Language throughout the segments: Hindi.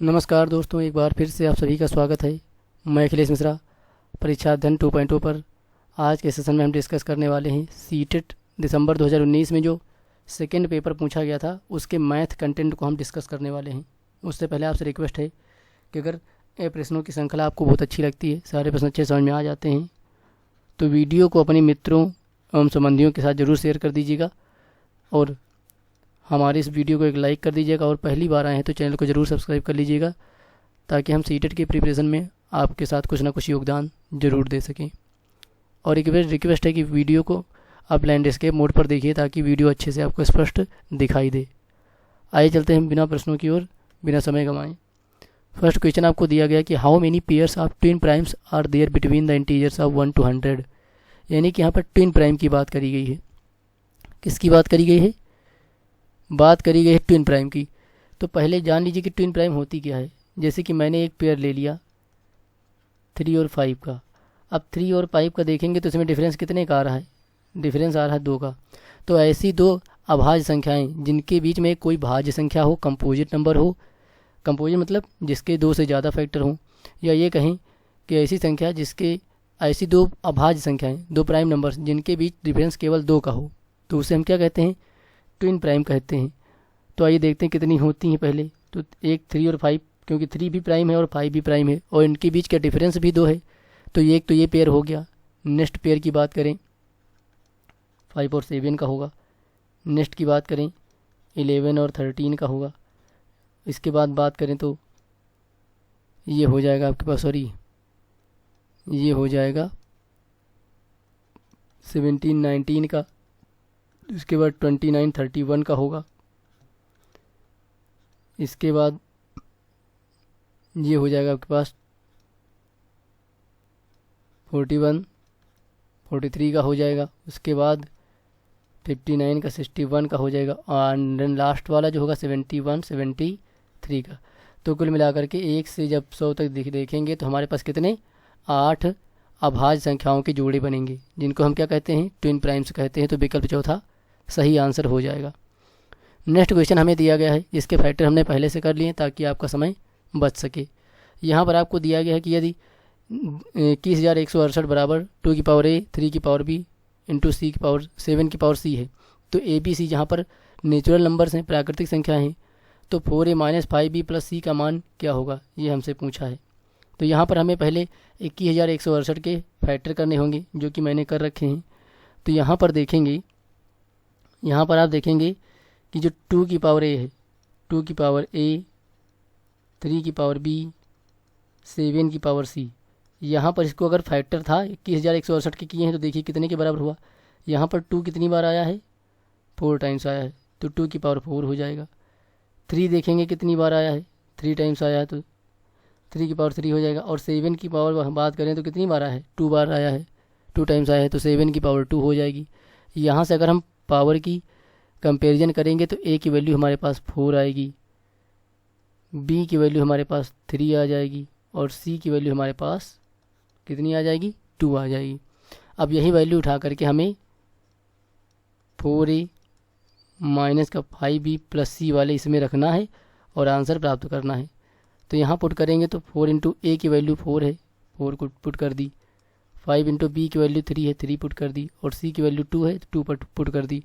नमस्कार दोस्तों, एक बार फिर से आप सभी का स्वागत है। मैं अखिलेश मिश्रा, परीक्षा अध्ययन 2.0 पर आज के सेशन में हम डिस्कस करने वाले हैं सीटेट दिसंबर 2019 में जो सेकेंड पेपर पूछा गया था उसके मैथ कंटेंट को हम डिस्कस करने वाले हैं। उससे पहले आपसे रिक्वेस्ट है कि अगर ये प्रश्नों की श्रृंखला आपको बहुत अच्छी लगती है, सारे प्रश्न अच्छे समझ में आ जाते हैं, तो वीडियो को अपने मित्रों एवं संबंधियों के साथ ज़रूर शेयर कर दीजिएगा और हमारे इस वीडियो को एक लाइक कर दीजिएगा। और पहली बार आए हैं तो चैनल को ज़रूर सब्सक्राइब कर लीजिएगा ताकि हम सीटेट की प्रिपरेशन में आपके साथ कुछ ना कुछ योगदान ज़रूर दे सकें। और एक रिक्वेस्ट है कि वीडियो को आप लैंडस्केप मोड पर देखिए ताकि वीडियो अच्छे से आपको स्पष्ट दिखाई दे। आइए चलते हैं बिना प्रश्नों की ओर, बिना समय गंवाएं। फर्स्ट क्वेश्चन आपको दिया गया कि how many pairs of twin primes are there between the integers of 1 to 100। यानी कि यहाँ पर ट्विन प्राइम की बात करी गई है। किसकी बात करी गई है? बात करी गई है ट्विन प्राइम की। तो पहले जान लीजिए कि ट्विन प्राइम होती क्या है। जैसे कि मैंने एक पेयर ले लिया 3 और 5 का। अब 3 और 5 का देखेंगे तो इसमें डिफरेंस कितने का आ रहा है? डिफरेंस आ रहा है 2 का। तो ऐसी दो अभाज्य संख्याएं जिनके बीच में कोई भाज्य संख्या हो, कंपोजिट नंबर हो, कंपोजिट मतलब जिसके 2 से ज़्यादा फैक्टर हों, या ये कहें कि ऐसी संख्या जिसके ऐसी दो अभाज्य संख्याएं, दो प्राइम नंबर्स जिनके बीच डिफरेंस केवल 2 का हो, तो उसे हम क्या कहते हैं? ट्विन प्राइम कहते हैं। तो आइए देखते हैं कितनी होती हैं पहले। तो एक 3 और 5, क्योंकि 3 भी प्राइम है और 5 भी प्राइम है और इनके बीच का डिफरेंस भी 2 है, तो ये पेयर हो गया। नेक्स्ट पेयर की बात करें 5 और 7 का होगा। नेक्स्ट की बात करें 11 और 13 का होगा। इसके बाद बात करें तो ये हो जाएगा आपके पास, सॉरी ये हो जाएगा 17 19 का। इसके बाद 29 31 का होगा। इसके बाद ये हो जाएगा आपके पास 41 43 का हो जाएगा। उसके बाद 59 का 61 का हो जाएगा और लास्ट वाला जो होगा 71 73 का। तो कुल मिलाकर के 1 से जब 100 तक देखेंगे तो हमारे पास कितने 8 अभाज्य संख्याओं के जोड़े बनेंगे जिनको हम क्या कहते हैं? ट्विन प्राइम्स कहते हैं। तो विकल्प चौथा सही आंसर हो जाएगा। नेक्स्ट क्वेश्चन हमें दिया गया है, इसके फैक्टर हमने पहले से कर लिए ताकि आपका समय बच सके। यहाँ पर आपको दिया गया है कि यदि 21,168 बराबर 2 की पावर a 3 की पावर b इंटू सी की पावर 7 की पावर c है, तो ए बी सी जहाँ पर नेचुरल नंबर्स हैं, प्राकृतिक संख्या हैं, तो 4a - 5b + c का मान क्या होगा, ये हमसे पूछा है। तो यहाँ पर हमें पहले 21,168 के फैक्टर करने होंगे जो कि मैंने कर रखे हैं। तो यहाँ पर देखेंगे, यहाँ पर आप देखेंगे कि जो 2 की पावर a है, 2 की पावर a 3 की पावर b 7 की पावर c, यहाँ पर इसको अगर फैक्टर था 21,168 के किए हैं तो देखिए कितने के बराबर हुआ। यहाँ पर 2 कितनी बार आया है? 4 टाइम्स आया है, तो 2 की पावर 4 हो जाएगा। 3 देखेंगे कितनी बार आया है? 3 टाइम्स आया है, तो 3 की पावर 3 हो जाएगा। और 7 की पावर हम बात करें तो कितनी बार आया है? 2 बार आया है, 2 टाइम्स आया है, तो 7 की पावर 2 हो जाएगी। यहाँ से अगर हम पावर की कंपैरिजन करेंगे तो a की वैल्यू हमारे पास 4 आएगी, b की वैल्यू हमारे पास 3 आ जाएगी और c की वैल्यू हमारे पास कितनी आ जाएगी? 2 आ जाएगी। अब यही वैल्यू उठा करके हमें 4a माइनस का 5b + c वाले इसमें रखना है और आंसर प्राप्त करना है। तो यहाँ पुट करेंगे तो 4 इंटू ए की वैल्यू 4 है, 4 को पुट कर दी। 5 इंटू बी की वैल्यू 3 है, 3 पुट कर दी। और c की वैल्यू 2 है, 2 पुट कर दी।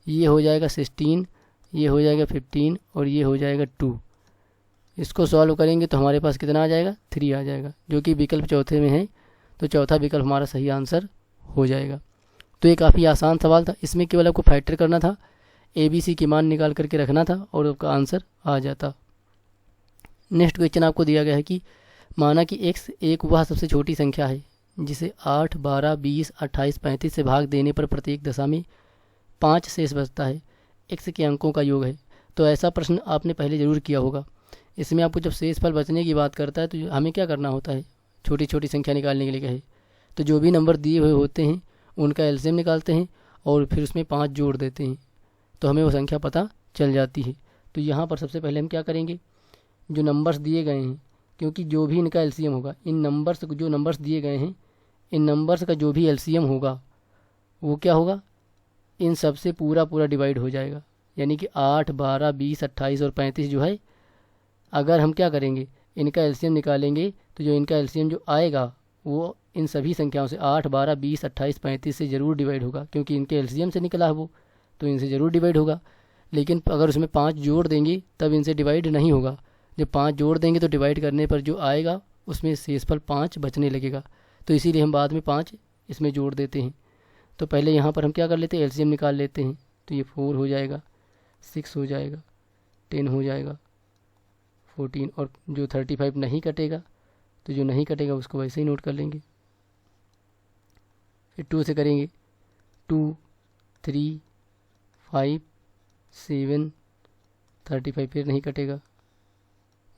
ये हो जाएगा 16, ये हो जाएगा 15 और ये हो जाएगा 2। इसको सॉल्व करेंगे तो हमारे पास कितना आ जाएगा? 3 आ जाएगा, जो कि विकल्प चौथे में है। तो चौथा विकल्प हमारा सही आंसर हो जाएगा। तो ये काफ़ी आसान सवाल था, इसमें केवल आपको फैक्टर करना था, ए बी सी की मान निकाल करके रखना था और आपका आंसर आ जाता। नेक्स्ट क्वेश्चन आपको दिया गया है कि माना कि x एक वह सबसे छोटी संख्या है जिसे 8 12 20 28 35 से भाग देने पर प्रत्येक दशा में 5 शेष बचता है, x के अंकों का योग है। तो ऐसा प्रश्न आपने पहले ज़रूर किया होगा। इसमें आपको जब शेषफल बचने की बात करता है तो हमें क्या करना होता है? छोटी छोटी संख्या निकालने के लिए कहे तो जो भी नंबर दिए हुए होते हैं उनका एलसीएम निकालते हैं और फिर उसमें 5 जोड़ देते हैं, तो हमें वो संख्या पता चल जाती है। तो यहाँ पर सबसे पहले हम क्या करेंगे? जो नंबर्स दिए गए हैं, क्योंकि जो भी इनका एलसीएम होगा, इन नंबर्स जो नंबर्स दिए गए हैं, इन नंबर्स का जो भी एलसीएम होगा वो क्या होगा? इन सब से पूरा डिवाइड हो जाएगा। यानी कि 8 12 20 28 और 35 जो है अगर हम क्या करेंगे, इनका एलसीएम निकालेंगे, तो जो इनका एलसीएम जो आएगा वो इन सभी संख्याओं से 8, 12, 20, 28, 35 से ज़रूर डिवाइड होगा, क्योंकि इनके एलसीएम से निकला है वो, तो इनसे ज़रूर डिवाइड होगा। लेकिन अगर उसमें 5 जोड़ देंगे तब इनसे डिवाइड नहीं होगा। जब 5 जोड़ देंगे तो डिवाइड करने पर जो आएगा उसमें शेषफल 5 बचने लगेगा, तो इसीलिए हम बाद में 5 इसमें जोड़ देते हैं। तो पहले यहाँ पर हम क्या कर लेते हैं, एलसीएम निकाल लेते हैं। तो ये 4 हो जाएगा, 6 हो जाएगा, 10 हो जाएगा, 14, और जो 35 नहीं कटेगा, तो जो नहीं कटेगा उसको वैसे ही नोट कर लेंगे। फिर 2 से करेंगे, 2, 3, 5, 7, 35 फिर नहीं कटेगा।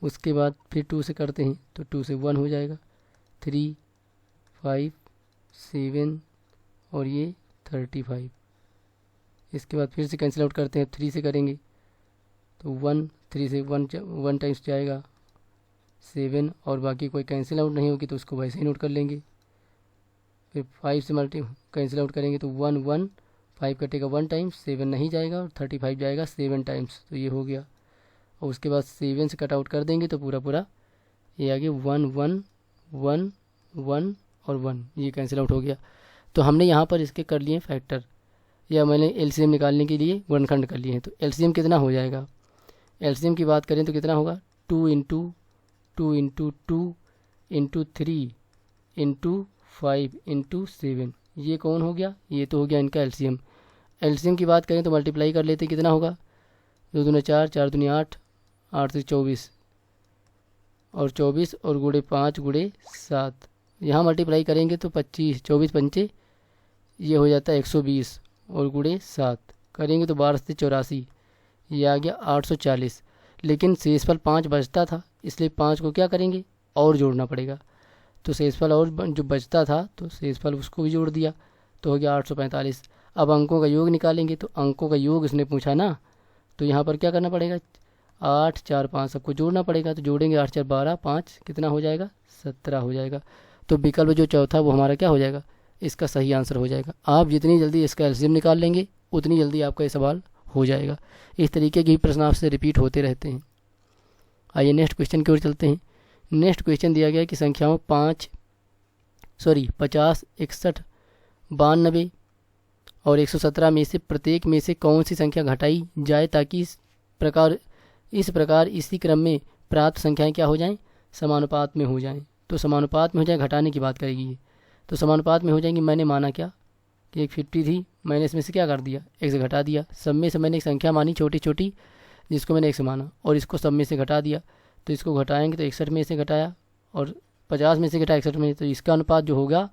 उसके बाद फिर 2 से करते हैं, तो 2 से 1 हो जाएगा, 3, 5, 7 और ये 35। इसके बाद फिर से कैंसिल आउट करते हैं, 3 से करेंगे तो 1, 3 से 1 टाइम्स जाएगा 7, और बाकी कोई कैंसिल आउट नहीं होगी तो उसको वैसे ही नोट कर लेंगे। फिर 5 से कैंसिल आउट करेंगे तो 1, 1, 5 कटेगा 1 टाइम्स, 7 नहीं जाएगा, और 35 जाएगा 7 टाइम्स, तो ये हो गया। और उसके बाद 7 से कट आउट कर देंगे तो पूरा पूरा ये आ गया 1, 1, 1, 1 और 1, ये कैंसिल आउट हो गया। तो हमने यहाँ पर इसके कर लिए फैक्टर, या मैंने एलसीएम निकालने के लिए गुणनखंड कर लिए हैं। तो एलसीएम कितना हो जाएगा, एलसीएम की बात करें तो कितना होगा, 2 into 2 into 2 into 3 into 5 into 7, ये कौन हो गया, ये तो हो गया इनका एलसीएम। एलसीएम की बात करें तो मल्टीप्लाई कर लेते कितना होगा, 2 दूनी 4, 4 दूनी 8, 8 से 24, और 24 और गुणे 5 गुणे 7, यहाँ मल्टीप्लाई करेंगे तो 25, 24 पंचे ये हो जाता है 120, और गुणे 7 करेंगे तो 12 से 84, ये आ गया 840। लेकिन शेषफल 5 बचता था, इसलिए 5 को क्या करेंगे, और जोड़ना पड़ेगा। तो शेषफल और जो बचता था तो शेषफल उसको भी जोड़ दिया, तो हो गया 845। अब अंकों का योग निकालेंगे, तो अंकों का योग इसने पूछा ना, तो यहाँ पर क्या करना पड़ेगा, 8, 4, 5 सबको जोड़ना पड़ेगा। तो जोड़ेंगे 8, 4, 12, 5 कितना हो जाएगा, 17 हो जाएगा। तो विकल्प जो चौथा वो हमारा क्या हो जाएगा, इसका सही आंसर हो जाएगा। आप जितनी जल्दी इसका एलसीएम निकाल लेंगे उतनी जल्दी आपका ये सवाल हो जाएगा। इस तरीके के प्रश्न आपसे रिपीट होते रहते हैं। आइए नेक्स्ट क्वेश्चन की ओर चलते हैं। नेक्स्ट क्वेश्चन दिया गया कि संख्याओं 50, 61, 92 और 117 में से प्रत्येक में से कौन सी संख्या घटाई जाए ताकि इस प्रकार इसी क्रम में प्राप्त संख्याएं क्या हो जाएं, समानुपात में हो जाएं। तो समानुपात में हो जाए, घटाने की बात करेगी ये, तो समानुपात में हो जाएंगी। मैंने माना क्या कि एक 50 थी, मैंने इसमें से क्या कर दिया, एक से घटा दिया। सब में से मैंने एक संख्या मानी छोटी छोटी जिसको मैंने एक से माना, और इसको सब में से घटा दिया। तो इसको घटाएंगे तो 61 में से घटाया, और 50 में से घटा 61 में, तो इसका अनुपात जो होगा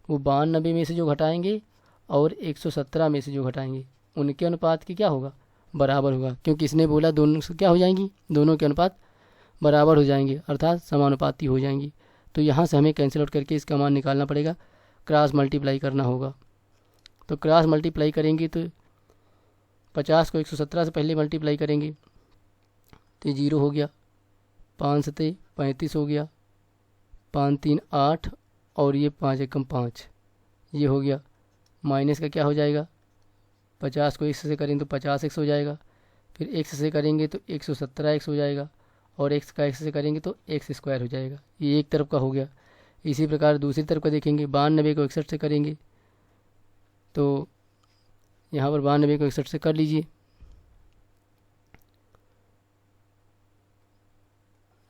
वो 92 में से जो घटाएंगे और 117 में से जो घटाएंगे उनके अनुपात की क्या होगा, बराबर होगा। क्योंकि इसने बोला दोनों से क्या हो जाएंगी, दोनों के अनुपात बराबर हो जाएंगे, अर्थात समानुपाती हो जाएंगी। तो यहाँ से हमें कैंसिल आउट करके इसका मान निकालना पड़ेगा, क्रॉस मल्टीप्लाई करना होगा। तो क्रॉस मल्टीप्लाई करेंगे तो 50 को 117 से पहले मल्टीप्लाई करेंगे तो 0 हो गया, 5 सते 35 हो गया, 5 3 8 और ये 5 एकम 5, ये हो गया। माइनस का क्या हो जाएगा, 50 को 1 से करेंगे तो 50 एक्स हो जाएगा, फिर एक्स से करेंगे तो 117 एक्स हो जाएगा, और एक्स का एक्स से करेंगे तो एक्स स्क्वायर हो जाएगा। ये एक तरफ का हो गया। इसी प्रकार दूसरी तरफ का देखेंगे, 92 को 61 से करेंगे तो यहाँ पर 92 को 61 से कर लीजिए,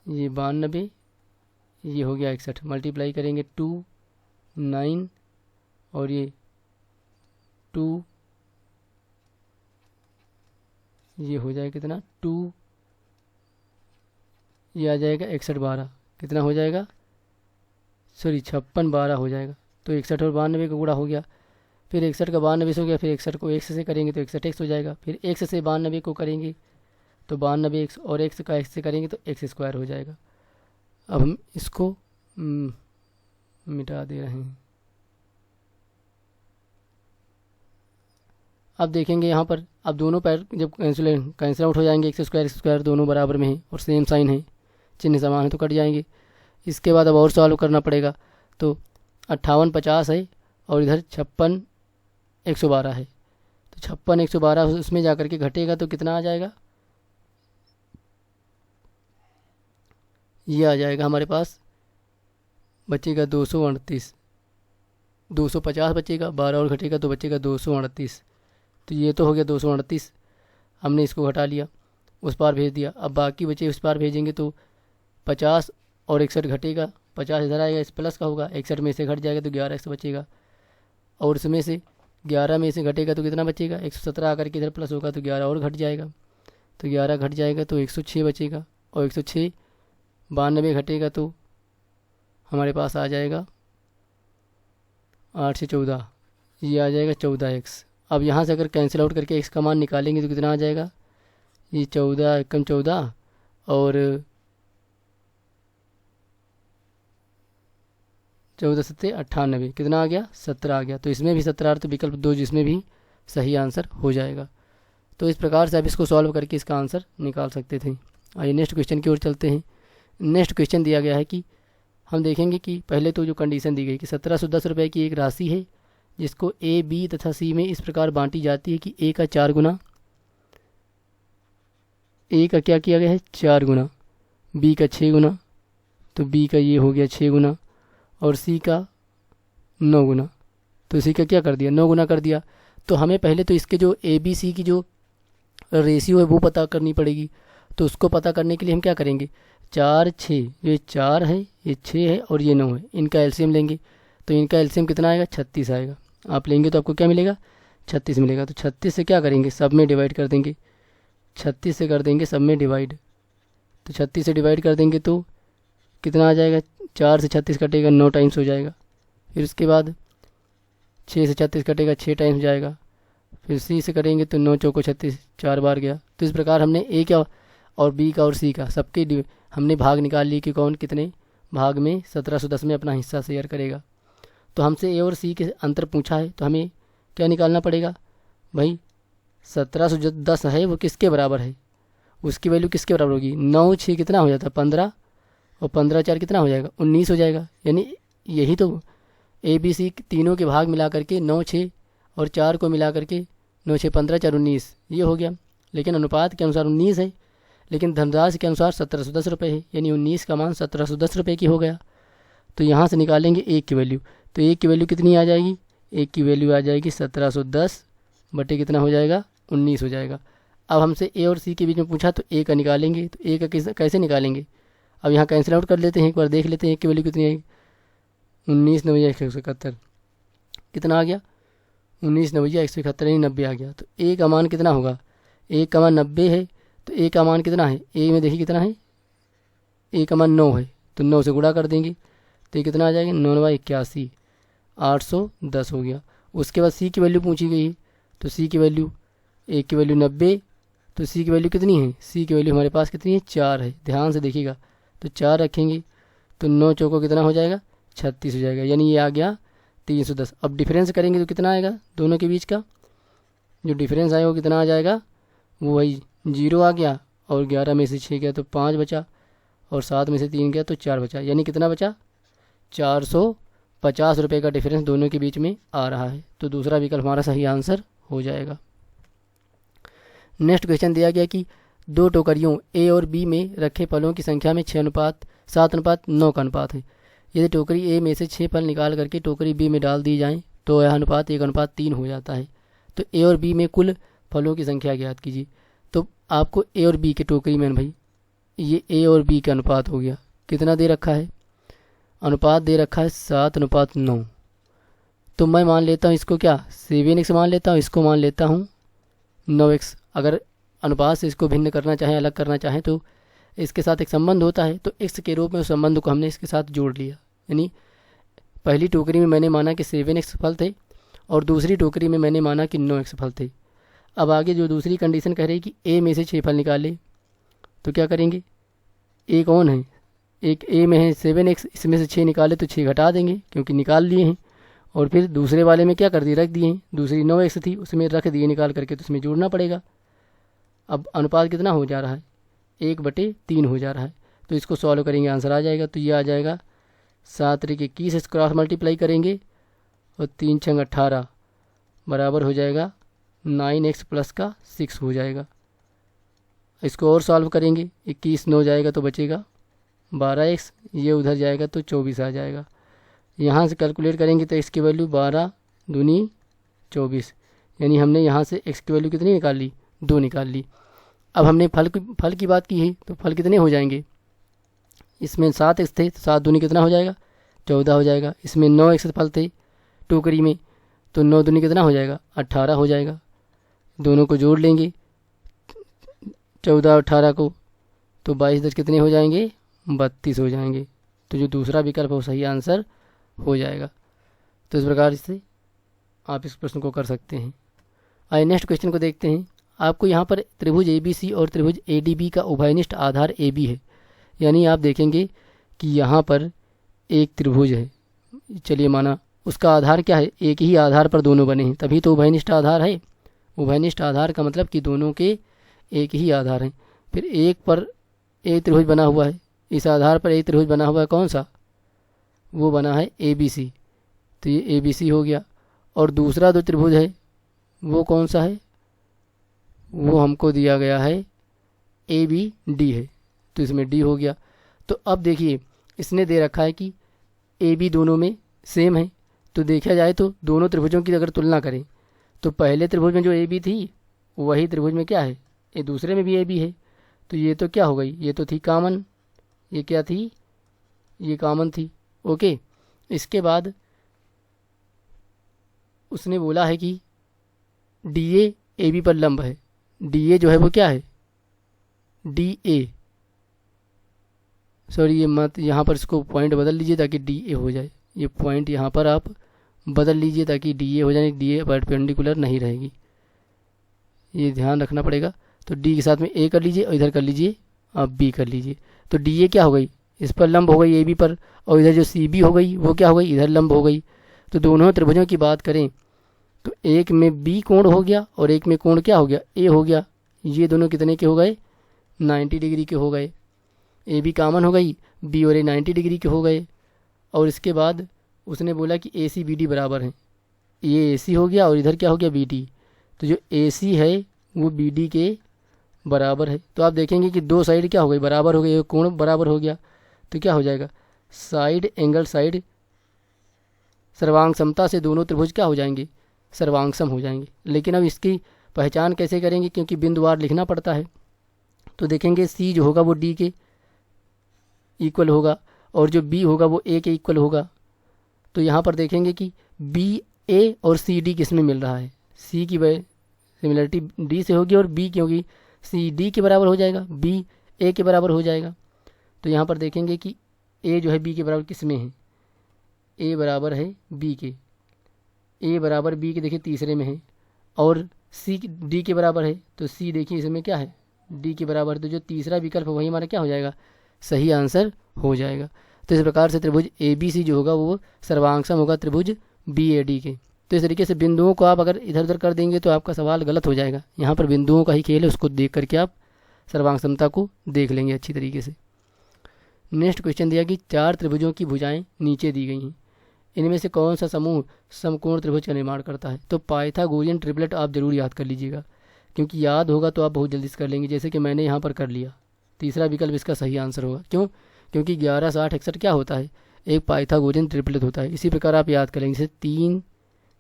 ये 92, ये हो गया 61, मल्टीप्लाई करेंगे 2, 9 और ये 2, ये हो जाएगा कितना 2, ये आ जाएगा 61 12, कितना हो जाएगा, 56 12 हो जाएगा। तो 61 और 92 का गुणा हो गया, फिर 61 का 92 से हो गया, फिर 61 को x से करेंगे तो 61 x हो जाएगा, फिर x से 92 को करेंगे तो 92 x, और x का x से करेंगे तो x स्क्वायर हो जाएगा। अब हम इसको मिटा दे रहे हैं। अब देखेंगे यहाँ पर, अब दोनों पैर जब कैंसिल आउट हो जाएंगे, x स्क्वायर दोनों बराबर में है और सेम साइन है, चिन्ह समान है, तो कट जाएंगे। इसके बाद अब और सॉल्व करना पड़ेगा। तो 58 50 है और इधर 56 112 है, तो 56 112 उसमें जा कर के घटेगा तो कितना आ जाएगा, ये आ जाएगा हमारे पास, बचेगा 238, 250 बचेगा, 12 और घटेगा तो बचेगा 238। तो ये तो हो गया 238, हमने इसको घटा लिया, उस पार भेज दिया। अब बाकी बचे उस पार भेजेंगे तो 50 और 61 घटेगा, 50 इधर आएगा, इस प्लस का होगा, 61 में से घट जाएगा तो 11x बचेगा, और इसमें से 11 में से घटेगा तो कितना बचेगा, 117 आकर के इधर प्लस होगा तो 11 और घट जाएगा, तो 11 घट जाएगा तो 106 बचेगा, और 106 92 घटेगा तो हमारे पास आ जाएगा 8 से 14, ये आ जाएगा 14x। अब यहाँ से अगर कैंसिल आउट करके x का मान निकालेंगे तो कितना आ जाएगा, ये 14 एकम 14 और 14 सत्ते 98, कितना आ गया, 17 आ गया। तो इसमें भी 17 तो विकल्प 2 जिसमें भी सही आंसर हो जाएगा। तो इस प्रकार से आप इसको सॉल्व करके इसका आंसर निकाल सकते थे। आइए नेक्स्ट क्वेश्चन की ओर चलते हैं। नेक्स्ट क्वेश्चन दिया गया है कि हम देखेंगे कि पहले तो जो कंडीशन दी गई कि 1710 रुपये की एक राशि है जिसको ए, बी तथा सी में इस प्रकार बांटी जाती है कि ए का 4 गुना, ए का क्या किया गया है 4 गुना, बी का 6 गुना, तो बी का ये हो गया 6 गुना, और सी का 9 गुना, तो सी का क्या कर दिया 9 गुना कर दिया। तो हमें पहले तो इसके जो ए बी सी की जो रेशियो है वो पता करनी पड़ेगी। तो उसको पता करने के लिए हम क्या करेंगे, 4 6, ये 4 है, ये 6 है और ये 9 है, इनका एलसीएम लेंगे। तो इनका एलसीएम कितना आएगा, 36 आएगा। आप लेंगे तो आपको क्या मिलेगा, 36 मिलेगा। तो 36 से क्या करेंगे, सब में डिवाइड कर देंगे, 36 से कर देंगे सब में डिवाइड। तो 36 से डिवाइड कर देंगे तो कितना आ जाएगा, 4 से 36 कटेगा 9 टाइम्स हो जाएगा। फिर उसके बाद 6 से 36 कटेगा 6 टाइम्स जाएगा। फिर सी से करेंगे तो 9 चौको 36, 4 बार गया। तो इस प्रकार हमने ए का और बी का और सी का सबके हमने भाग निकाल लिए कि कौन कितने भाग में 1710 में अपना हिस्सा शेयर करेगा। तो हमसे ए और सी के अंतर पूछा है तो हमें क्या निकालना पड़ेगा भाई, 1710 है वो किसके बराबर है, उसकी वैल्यू किसके बराबर होगी, 9 6 कितना हो जाता है 15, और 15 4 कितना हो जाएगा 19 हो जाएगा। यानी यही तो ए बी सी तीनों के भाग मिला करके 9 6 और 4 को मिला करके 9 6 15 4 19 ये हो गया। लेकिन अनुपात के अनुसार 19 है, लेकिन धनराशि के अनुसार 1710 रुपये है, यानी 19 का मान 1710 रुपये की हो गया। तो यहाँ से निकालेंगे एक की वैल्यू, तो एक की वैल्यू कितनी आ जाएगी, एक की वैल्यू आ जाएगी 1710 बटे कितना हो जाएगा 19 हो जाएगा। अब हमसे ए और सी के बीच में पूछा तो ए का निकालेंगे, तो ए का कैसे निकालेंगे, अब यहाँ कैंसिल आउट कर लेते हैं, एक बार देख लेते हैं एक की वैल्यू कितनी आएगी, 19 नवैया 171 कितना आ गया, 19 नवैया 171 यानी 90 आ गया। तो ए का मान कितना होगा, ए का मान 90 है, तो ए का मान कितना है, ए में देखिए कितना है, ए का मान 9 है, तो 9 से गुणा कर देंगे तो ये कितना आ जाएगा 9 9 81 810 हो गया। उसके बाद सी की वैल्यू पूछी गई है, तो सी की वैल्यू, ए की वैल्यू 90, तो सी की वैल्यू कितनी है, सी की वैल्यू हमारे पास कितनी है 4 है, ध्यान से देखिएगा। तो 4 रखेंगे तो 9 चौको कितना हो जाएगा 36 हो जाएगा, यानी ये आ गया 310। अब डिफरेंस करेंगे तो कितना आएगा दोनों के बीच का जो डिफरेंस आएगा वो कितना आ जाएगा, वो वही 0 आ गया, और 11 में से 6 गया तो 5 बचा, और 7 में से 3 गया तो 4 बचा, यानी कितना बचा 450 रुपये का डिफरेंस दोनों के बीच में आ रहा है। तो दूसरा विकल्प हमारा सही आंसर हो जाएगा। नेक्स्ट क्वेश्चन दिया गया कि दो टोकरियों ए और बी में रखे फलों की संख्या में 6:7:9 का अनुपात है। यदि टोकरी ए में से 6 फल निकाल करके टोकरी बी में डाल दी जाएं तो यह अनुपात 1:3 हो जाता है। तो ए और बी में कुल फलों की संख्या ज्ञात कीजिए। तो आपको ए और बी के टोकरी में भाई ये ए और बी का अनुपात हो गया, कितना दे रखा है, अनुपात दे रखा है 7:9। तो मैं मान लेता हूँ इसको क्या 7x मान लेता हूँ, इसको मान लेता हूँ 9x। अगर अनुपात से इसको भिन्न करना चाहें, अलग करना चाहें तो इसके साथ एक संबंध होता है, तो x के रूप में उस संबंध को हमने इसके साथ जोड़ लिया। यानी पहली टोकरी में मैंने माना कि 7x फल थे और दूसरी टोकरी में मैंने माना कि 9x फल थे। अब आगे जो दूसरी कंडीशन कह रही है कि ए में से 6 फल निकाले, तो क्या करेंगे, ए कौन है, एक ए में है 7x, इसमें से 6 निकाले तो 6 घटा देंगे क्योंकि निकाल लिए हैं, और फिर दूसरे वाले में क्या कर दिए, रख दिए हैं, दूसरी 9x थी उसमें रख दिए निकाल करके, तो उसमें जोड़ना पड़ेगा। अब अनुपात कितना हो जा रहा है 1/3 हो जा रहा है। तो इसको सॉल्व करेंगे आंसर आ जाएगा। तो ये आ जाएगा 7 × 21 से क्रॉस मल्टीप्लाई करेंगे और 3 × 18 बराबर हो जाएगा 9x + 6 हो जाएगा। इसको और सॉल्व करेंगे, 21 9 जाएगा तो बचेगा 12x, ये उधर जाएगा तो 24 आ जाएगा। यहाँ से कैलकुलेट करेंगे तो x की वैल्यू 12 दूनी 24, यानी हमने यहाँ से x की वैल्यू कितनी निकाल ली, 2 निकाल ली। अब हमने फल की बात की है तो फल कितने हो जाएंगे, इसमें 7x थे तो 7 दूनी कितना हो जाएगा, 14 हो जाएगा। इसमें 9x फल थे टोकरी में तो 9 दूनी कितना हो जाएगा, 18 हो जाएगा। दोनों को जोड़ लेंगे 14 और 18 को, तो 22 10 कितने हो जाएंगे, 32 हो जाएंगे। तो जो दूसरा विकल्प है वो सही आंसर हो जाएगा। तो इस प्रकार से आप इस प्रश्न को कर सकते हैं। आइए नेक्स्ट क्वेश्चन को देखते हैं। आपको यहाँ पर त्रिभुज ABC और त्रिभुज ADB का उभयनिष्ठ आधार AB है, यानी आप देखेंगे कि यहाँ पर एक त्रिभुज है, चलिए माना उसका आधार क्या है, एक ही आधार पर दोनों बने हैं, तभी तो उभयनिष्ठ आधार है। उभयनिष्ठ आधार का मतलब कि दोनों के एक ही आधार हैं। फिर एक पर एक त्रिभुज बना हुआ है, इस आधार पर एक त्रिभुज बना हुआ है, कौन सा, वो बना है ABC, तो ये ABC हो गया। और दूसरा जो त्रिभुज है वो कौन सा है, वो हमको दिया गया है ABD है, तो इसमें D हो गया। तो अब देखिए इसने दे रखा है कि AB दोनों में सेम है, तो देखा जाए तो दोनों त्रिभुजों की अगर तुलना करें तो पहले त्रिभुज में जो AB थी वही त्रिभुज में क्या है, ये दूसरे में भी AB है, तो ये तो क्या हो गई, ये तो थी कॉमन, ये क्या थी, ये कॉमन थी। ओके, इसके बाद उसने बोला है कि DA AB पर लंब है। DA जो है वो क्या है, DA, सॉरी ये मत, यहाँ पर इसको पॉइंट बदल लीजिए ताकि DA हो जाए, ये पॉइंट यहाँ पर आप बदल लीजिए ताकि DA हो जाए, DA परपेंडिकुलर नहीं रहेगी, ये ध्यान रखना पड़ेगा। तो D के साथ में A कर लीजिए और इधर कर लीजिए आप B कर लीजिए, तो DA क्या हो गई, इस पर लंब हो गई AB पर, और इधर जो CB हो गई वो क्या हो गई, इधर लंब हो गई। तो दोनों त्रिभुजों की बात करें तो एक में B कोण हो गया और एक में कोण क्या हो गया, A हो गया। ये दोनों कितने के हो गए, 90 डिग्री के हो गए। AB कॉमन हो गई, B और A 90 डिग्री के हो गए। और इसके बाद उसने बोला कि AC BD बराबर है, ये AC हो गया और इधर क्या हो गया BD, तो जो AC है वो BD के बराबर है। तो आप देखेंगे कि दो साइड क्या हो गई, बराबर हो गई, कोण बराबर हो गया, तो क्या हो जाएगा, साइड एंगल साइड सर्वांग समता से दोनों त्रिभुज क्या हो जाएंगे, सर्वांगसम हो जाएंगे। लेकिन अब इसकी पहचान कैसे करेंगे, क्योंकि बिंदुवार लिखना पड़ता है। तो देखेंगे C जो होगा वो D के इक्वल होगा और जो B होगा वो A के इक्वल होगा। तो यहाँ पर देखेंगे कि BA और CD किस में मिल रहा है, C की सिमिलरिटी D से होगी और B क्योंकि C D के बराबर हो जाएगा, B A के बराबर हो जाएगा। तो यहाँ पर देखेंगे कि A जो है B के बराबर किस में है, A बराबर है B के, A बराबर B के देखिए तीसरे में है, और C D के बराबर है, तो C देखिए इसमें क्या है, D के बराबर है। तो जो तीसरा विकल्प है वही हमारा क्या हो जाएगा, सही आंसर हो जाएगा। तो इस प्रकार से त्रिभुज ABC जो होगा वो सर्वांगसम होगा त्रिभुज BAD के। तो इस तरीके से बिंदुओं को आप अगर इधर उधर कर देंगे तो आपका सवाल गलत हो जाएगा। यहाँ पर बिंदुओं का ही खेल है, उसको देख करके आप सर्वांगसमता को देख लेंगे अच्छी तरीके से। नेक्स्ट क्वेश्चन दिया कि 4 त्रिभुजों की भुजाएं नीचे दी गई हैं, इनमें से कौन सा समूह समकोण त्रिभुज का निर्माण करता है। तो पाइथागोरियन ट्रिपलेट आप जरूर याद कर लीजिएगा, क्योंकि याद होगा तो आप बहुत जल्दी से कर लेंगे, जैसे कि मैंने यहाँ पर कर लिया। तीसरा विकल्प इसका सही आंसर होगा, क्यों, क्योंकि 11 60 61 क्या होता है, एक पाइथागोरियन ट्रिपलेट होता है। इसी प्रकार आप याद करेंगे, जैसे 3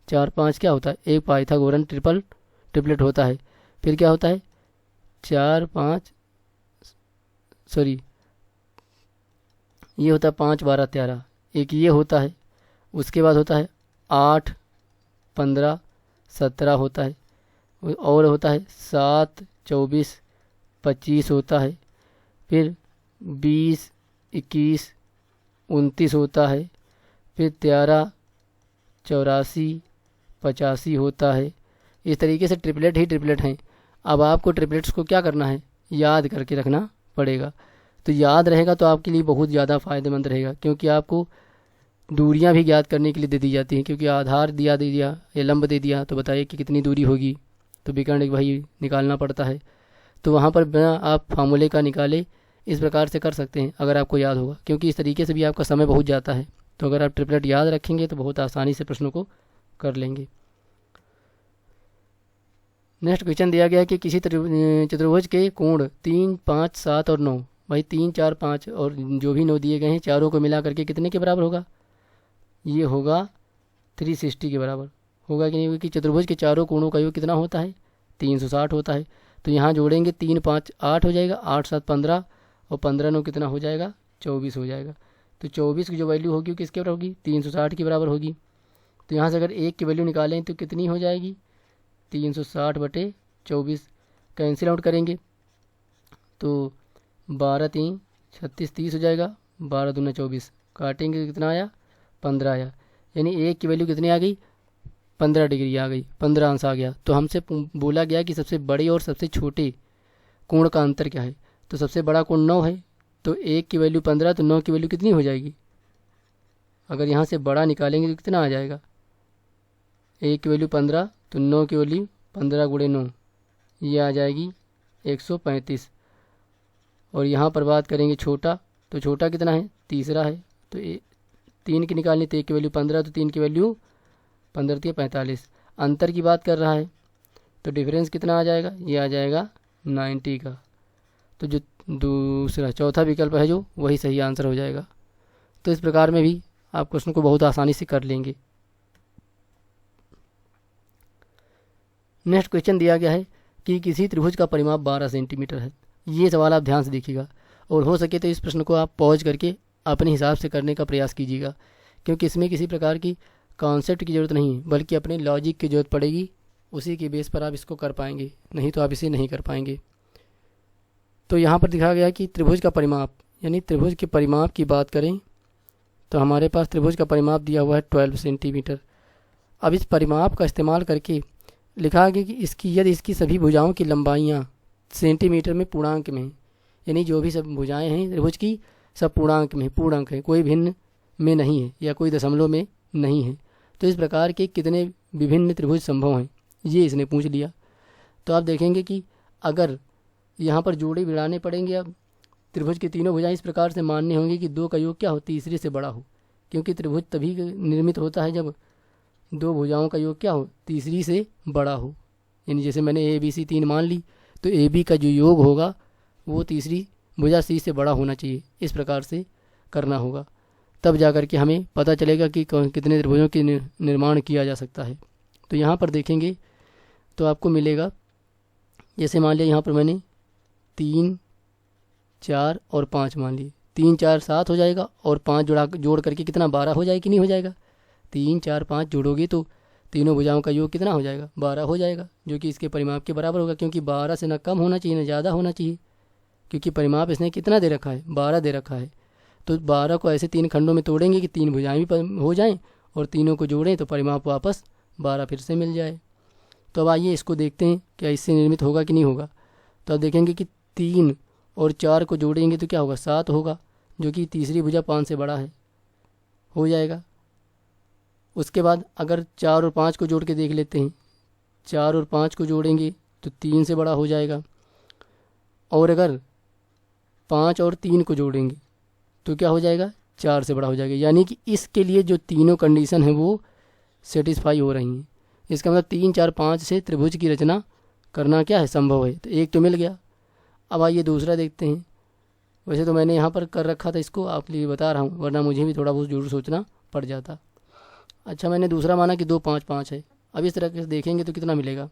4 5 क्या होता है, एक पाइथागोरियन ट्रिपलेट होता है। फिर क्या होता है 4 5 सॉरी ये होता है 5 12 13, एक ये होता है। उसके बाद होता है 8 15 17 होता है, और होता है 7 24 25 होता है। फिर 20 21 29 होता है। फिर 13 84 85 होता है। इस तरीके से ट्रिपलेट ही ट्रिपलेट हैं। अब आपको ट्रिपलेट्स को क्या करना है, याद करके रखना पड़ेगा। तो याद रहेगा तो आपके लिए बहुत ज़्यादा फ़ायदेमंद रहेगा, क्योंकि आपको दूरियां भी ज्ञात करने के लिए दे दी जाती हैं। क्योंकि आधार दे दिया या लंब दे दिया तो बताइए कि कितनी दूरी होगी, तो विकर्ण वही निकालना पड़ता है। तो वहाँ पर बिना आप फार्मूले का निकाले इस प्रकार से कर सकते हैं अगर आपको याद होगा, क्योंकि इस तरीके से भी आपका समय बहुत जाता है। तो अगर आप ट्रिपलेट याद रखेंगे तो बहुत आसानी से प्रश्नों को कर लेंगे। नेक्स्ट क्वेश्चन दिया गया है कि किसी चतुर्भुज के कोण 3 5 7 और 9 भाई 3 4 5 और जो भी 9 दिए गए हैं चारों को मिला करके कितने के बराबर होगा? ये होगा 360 के बराबर होगा कि नहीं? क्योंकि चतुर्भुज के चारों कोणों का योग कितना होता है? 360 होता है। तो यहाँ जोड़ेंगे 3 5 8 हो जाएगा, 8 7 15 और 15 9 कितना हो जाएगा? 24 हो जाएगा। तो 24 की जो वैल्यू होगी वो किसके बराबर होगी? 360 के बराबर होगी। तो यहाँ से अगर एक की वैल्यू निकालें तो कितनी हो जाएगी? 360/24। कैंसिल आउट करेंगे तो 12 3 36 30 हो जाएगा, 12 दूना 24, काटेंगे कितना आया? 15 आया। यानी एक की वैल्यू कितनी आ गई? 15 डिग्री आ गई, 15 अंश आ गया। तो हमसे बोला गया कि सबसे बड़े और सबसे छोटे कोण का अंतर क्या है? तो सबसे बड़ा कोण 9 है, तो एक की वैल्यू 15, तो 9 की वैल्यू कितनी हो जाएगी? अगर यहाँ से बड़ा निकालेंगे तो कितना आ जाएगा? एक की वैल्यू 15, तो 9 की वैल्यू 15 गुणे 9, ये आ जाएगी 135। और यहाँ पर बात करेंगे छोटा, तो छोटा कितना है? तीसरा है। तो 3 की निकालनी, तो एक की वैल्यू 15, तो 3 की वैल्यू 15 3 45। अंतर की बात कर रहा है तो डिफरेंस कितना आ जाएगा? ये आ जाएगा 90 का। तो जो दूसरा चौथा विकल्प है जो वही सही आंसर हो जाएगा। तो इस प्रकार में भी आप क्वेश्चन को बहुत आसानी से कर लेंगे। नेक्स्ट क्वेश्चन दिया गया है कि किसी त्रिभुज का परिमाप 12 सेंटीमीटर है। ये सवाल आप ध्यान से देखिएगा और हो सके तो इस प्रश्न को आप पॉज करके अपने हिसाब से करने का प्रयास कीजिएगा, क्योंकि इसमें किसी प्रकार की कॉन्सेप्ट की ज़रूरत नहीं है, बल्कि अपने लॉजिक की ज़रूरत पड़ेगी। उसी के बेस पर आप इसको कर पाएंगे, नहीं तो आप इसे नहीं कर पाएंगे। तो यहाँ पर दिखाया गया कि त्रिभुज का परिमाप, यानी त्रिभुज के परिमाप की बात करें तो हमारे पास त्रिभुज का परिमाप दिया हुआ है 12 सेंटीमीटर। अब इस परिमाप का इस्तेमाल करके लिखा गया कि यदि इसकी सभी भुजाओं की लंबाइयाँ सेंटीमीटर में पूर्णांक में, यानी जो भी सब भुजाएं हैं त्रिभुज की सब पूर्णांक में, पूर्णांक है, कोई भिन्न में नहीं है या कोई दशमलव में नहीं है, तो इस प्रकार के कितने विभिन्न त्रिभुज संभव हैं, ये इसने पूछ लिया। तो आप देखेंगे कि अगर यहाँ पर जोड़े भिड़ाने पड़ेंगे, अब त्रिभुज की तीनों भुजाएं इस प्रकार से माननी होंगी कि 2 का योग क्या हो? तीसरे से बड़ा हो, क्योंकि त्रिभुज तभी निर्मित होता है जब 2 भुजाओं का योग क्या हो? तीसरी से बड़ा हो। यानी जैसे मैंने ABC 3 मान ली, तो AB का जो योग होगा वो तीसरी भुजा C से बड़ा होना चाहिए। इस प्रकार से करना होगा, तब जाकर के हमें पता चलेगा कि कितने त्रिभुजों के निर्माण किया जा सकता है। तो यहाँ पर देखेंगे तो आपको मिलेगा, जैसे मान लिया यहाँ पर मैंने 3 4 और 5 मान लिए, 3 4 7 हो जाएगा और 5 जोड़ करके कितना 12 हो जाएगा कि नहीं हो जाएगा? 3 4 5 जोड़ोगे तो तीनों भुजाओं का योग कितना हो जाएगा? 12 हो जाएगा, जो कि इसके परिमाप के बराबर होगा, क्योंकि 12 से ना कम होना चाहिए ना ज़्यादा होना चाहिए, क्योंकि परिमाप इसने कितना दे रखा है? 12 दे रखा है। तो 12 को ऐसे 3 खंडों में तोड़ेंगे कि 3 भुजाएं भी हो जाएं और तीनों को जोड़ें तो परिमाप वापस 12 फिर से मिल जाए। तो अब आइए इसको देखते हैं क्या इससे निर्मित होगा कि नहीं होगा। तो अब देखेंगे कि 3 और 4 को जोड़ेंगे तो क्या होगा? 7 होगा, जो कि तीसरी भुजा 5 से बड़ा है, हो जाएगा। उसके बाद अगर 4 और 5 को जोड़ के देख लेते हैं, 4 और 5 को जोड़ेंगे तो 3 से बड़ा हो जाएगा। और अगर 5 और 3 को जोड़ेंगे तो क्या हो जाएगा? 4 से बड़ा हो जाएगा। यानी कि इसके लिए जो तीनों कंडीशन है वो सेटिस्फाई हो रही हैं। इसका मतलब 3 4 5 से त्रिभुज की रचना करना क्या है? संभव है। तो एक तो मिल गया। अब आइए दूसरा देखते हैं। वैसे तो मैंने यहाँ पर कर रखा था, इसको आप लिए बता रहा हूँ, वरना मुझे भी थोड़ा बहुत जरूर सोचना पड़ जाता। अच्छा, मैंने दूसरा माना कि 2 5 5 है। अब इस तरह से देखेंगे तो कितना मिलेगा?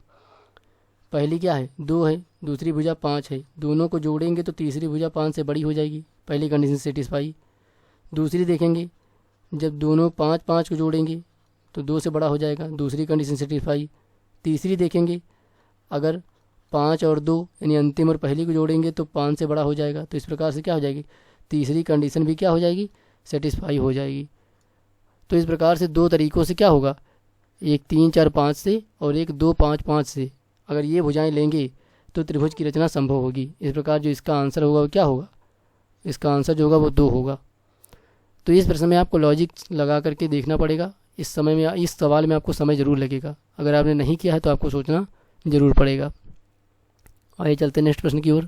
पहली क्या है? 2 है, दूसरी भुजा 5 है, दोनों को जोड़ेंगे तो तीसरी भुजा 5 से बड़ी हो जाएगी, पहली कंडीशन सेटिस्फाई। दूसरी देखेंगे, जब दोनों 5 5 को जोड़ेंगे तो 2 से बड़ा हो जाएगा, दूसरी कंडीशन सेटिस्फाई। तीसरी देखेंगे, अगर 5 और 2 यानी अंतिम और पहली को जोड़ेंगे तो 5 से बड़ा हो जाएगा। तो इस प्रकार से क्या हो जाएगी? तीसरी कंडीशन भी क्या हो जाएगी? सेटिस्फाई हो जाएगी। तो इस प्रकार से 2 तरीक़ों से क्या होगा? एक 3 4 5 से और एक 2 5 5 से अगर ये भुजाएं लेंगे तो त्रिभुज की रचना संभव होगी। इस प्रकार जो इसका आंसर होगा वो क्या होगा? इसका आंसर जो होगा वो 2 होगा। तो इस प्रश्न में आपको लॉजिक लगा करके देखना पड़ेगा। इस सवाल में आपको समय ज़रूर लगेगा। अगर आपने नहीं किया है तो आपको सोचना ज़रूर पड़ेगा। आइए चलते नेक्स्ट प्रश्न की ओर।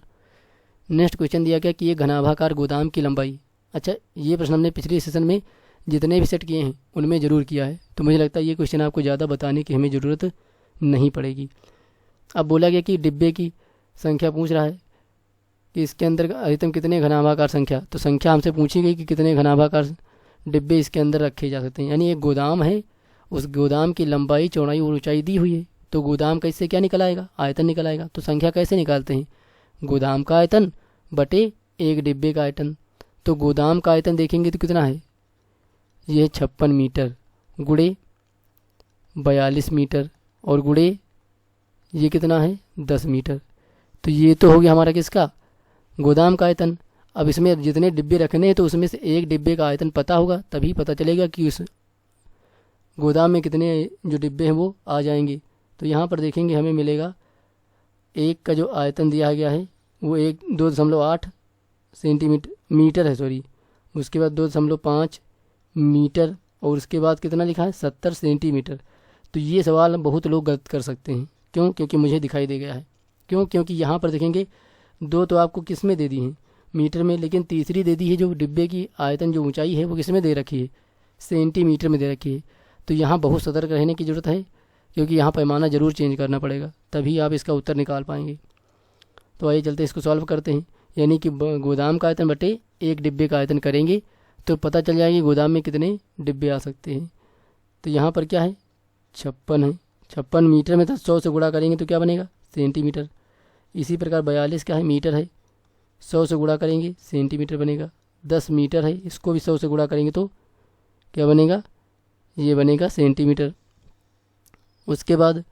नेक्स्ट क्वेश्चन दिया गया कि एक घनाभाकार गोदाम की लंबाई। अच्छा, ये प्रश्न हमने पिछले सेशन में जितने भी सेट किए हैं उनमें ज़रूर किया है, तो मुझे लगता है ये क्वेश्चन आपको ज़्यादा बताने की हमें ज़रूरत नहीं पड़ेगी। अब बोला गया कि डिब्बे की संख्या पूछ रहा है, कि इसके अंदर अधिकतम कितने घनाभाकार संख्या, तो संख्या हमसे पूछी गई कि कितने घनाभाकार डिब्बे इसके अंदर रखे जा सकते हैं। यानी एक गोदाम है, उस गोदाम की लंबाई, चौड़ाई और ऊंचाई दी हुई है, तो गोदाम का इससे क्या निकल आएगा, आयतन निकल आएगा। तो संख्या कैसे निकालते हैं, गोदाम का आयतन बटे एक डिब्बे का आयतन। तो गोदाम का आयतन देखेंगे तो कितना है, ये 56 मीटर गुणे 42 मीटर और गुणे ये कितना है 10 मीटर। तो ये तो हो गया हमारा किसका, गोदाम का आयतन। अब इसमें जितने डिब्बे रखने हैं तो उसमें से एक डिब्बे का आयतन पता होगा, तभी पता चलेगा कि उस गोदाम में कितने जो डिब्बे हैं वो आ जाएंगे। तो यहाँ पर देखेंगे हमें मिलेगा एक का जो आयतन दिया गया है वो 2.8 सेंटीमीटर मीटर है, सॉरी, उसके बाद 2.5 मीटर और उसके बाद कितना लिखा है 70 सेंटीमीटर। तो ये सवाल बहुत लोग गलत कर सकते हैं, क्यों, क्योंकि मुझे दिखाई दे गया है। क्यों, क्योंकि यहाँ पर देखेंगे दो तो आपको किस में दे दी हैं, मीटर में, लेकिन तीसरी दे दी है जो डिब्बे की आयतन जो ऊंचाई है वो किस में दे रखी है, सेंटीमीटर में दे रखी है। तो यहाँ बहुत सतर्क रहने की ज़रूरत है, क्योंकि यहाँ पैमाना ज़रूर चेंज करना पड़ेगा, तभी आप इसका उत्तर निकाल पाएंगे। तो आइए चलते इसको सॉल्व करते हैं। यानी कि गोदाम का आयतन बटे एक डिब्बे का आयतन करेंगे तो पता चल जाएगा गोदाम में कितने डिब्बे आ सकते हैं। तो यहाँ पर क्या है 56 है, 56 मीटर में तो 100 से गुणा करेंगे तो क्या बनेगा सेंटीमीटर। इसी प्रकार 42 क्या है मीटर है, 100 से गुणा करेंगे सेंटीमीटर बनेगा। 10 मीटर है, इसको भी 100 से गुणा करेंगे तो क्या बनेगा, ये बनेगा सेंटीमीटर। उसके बाद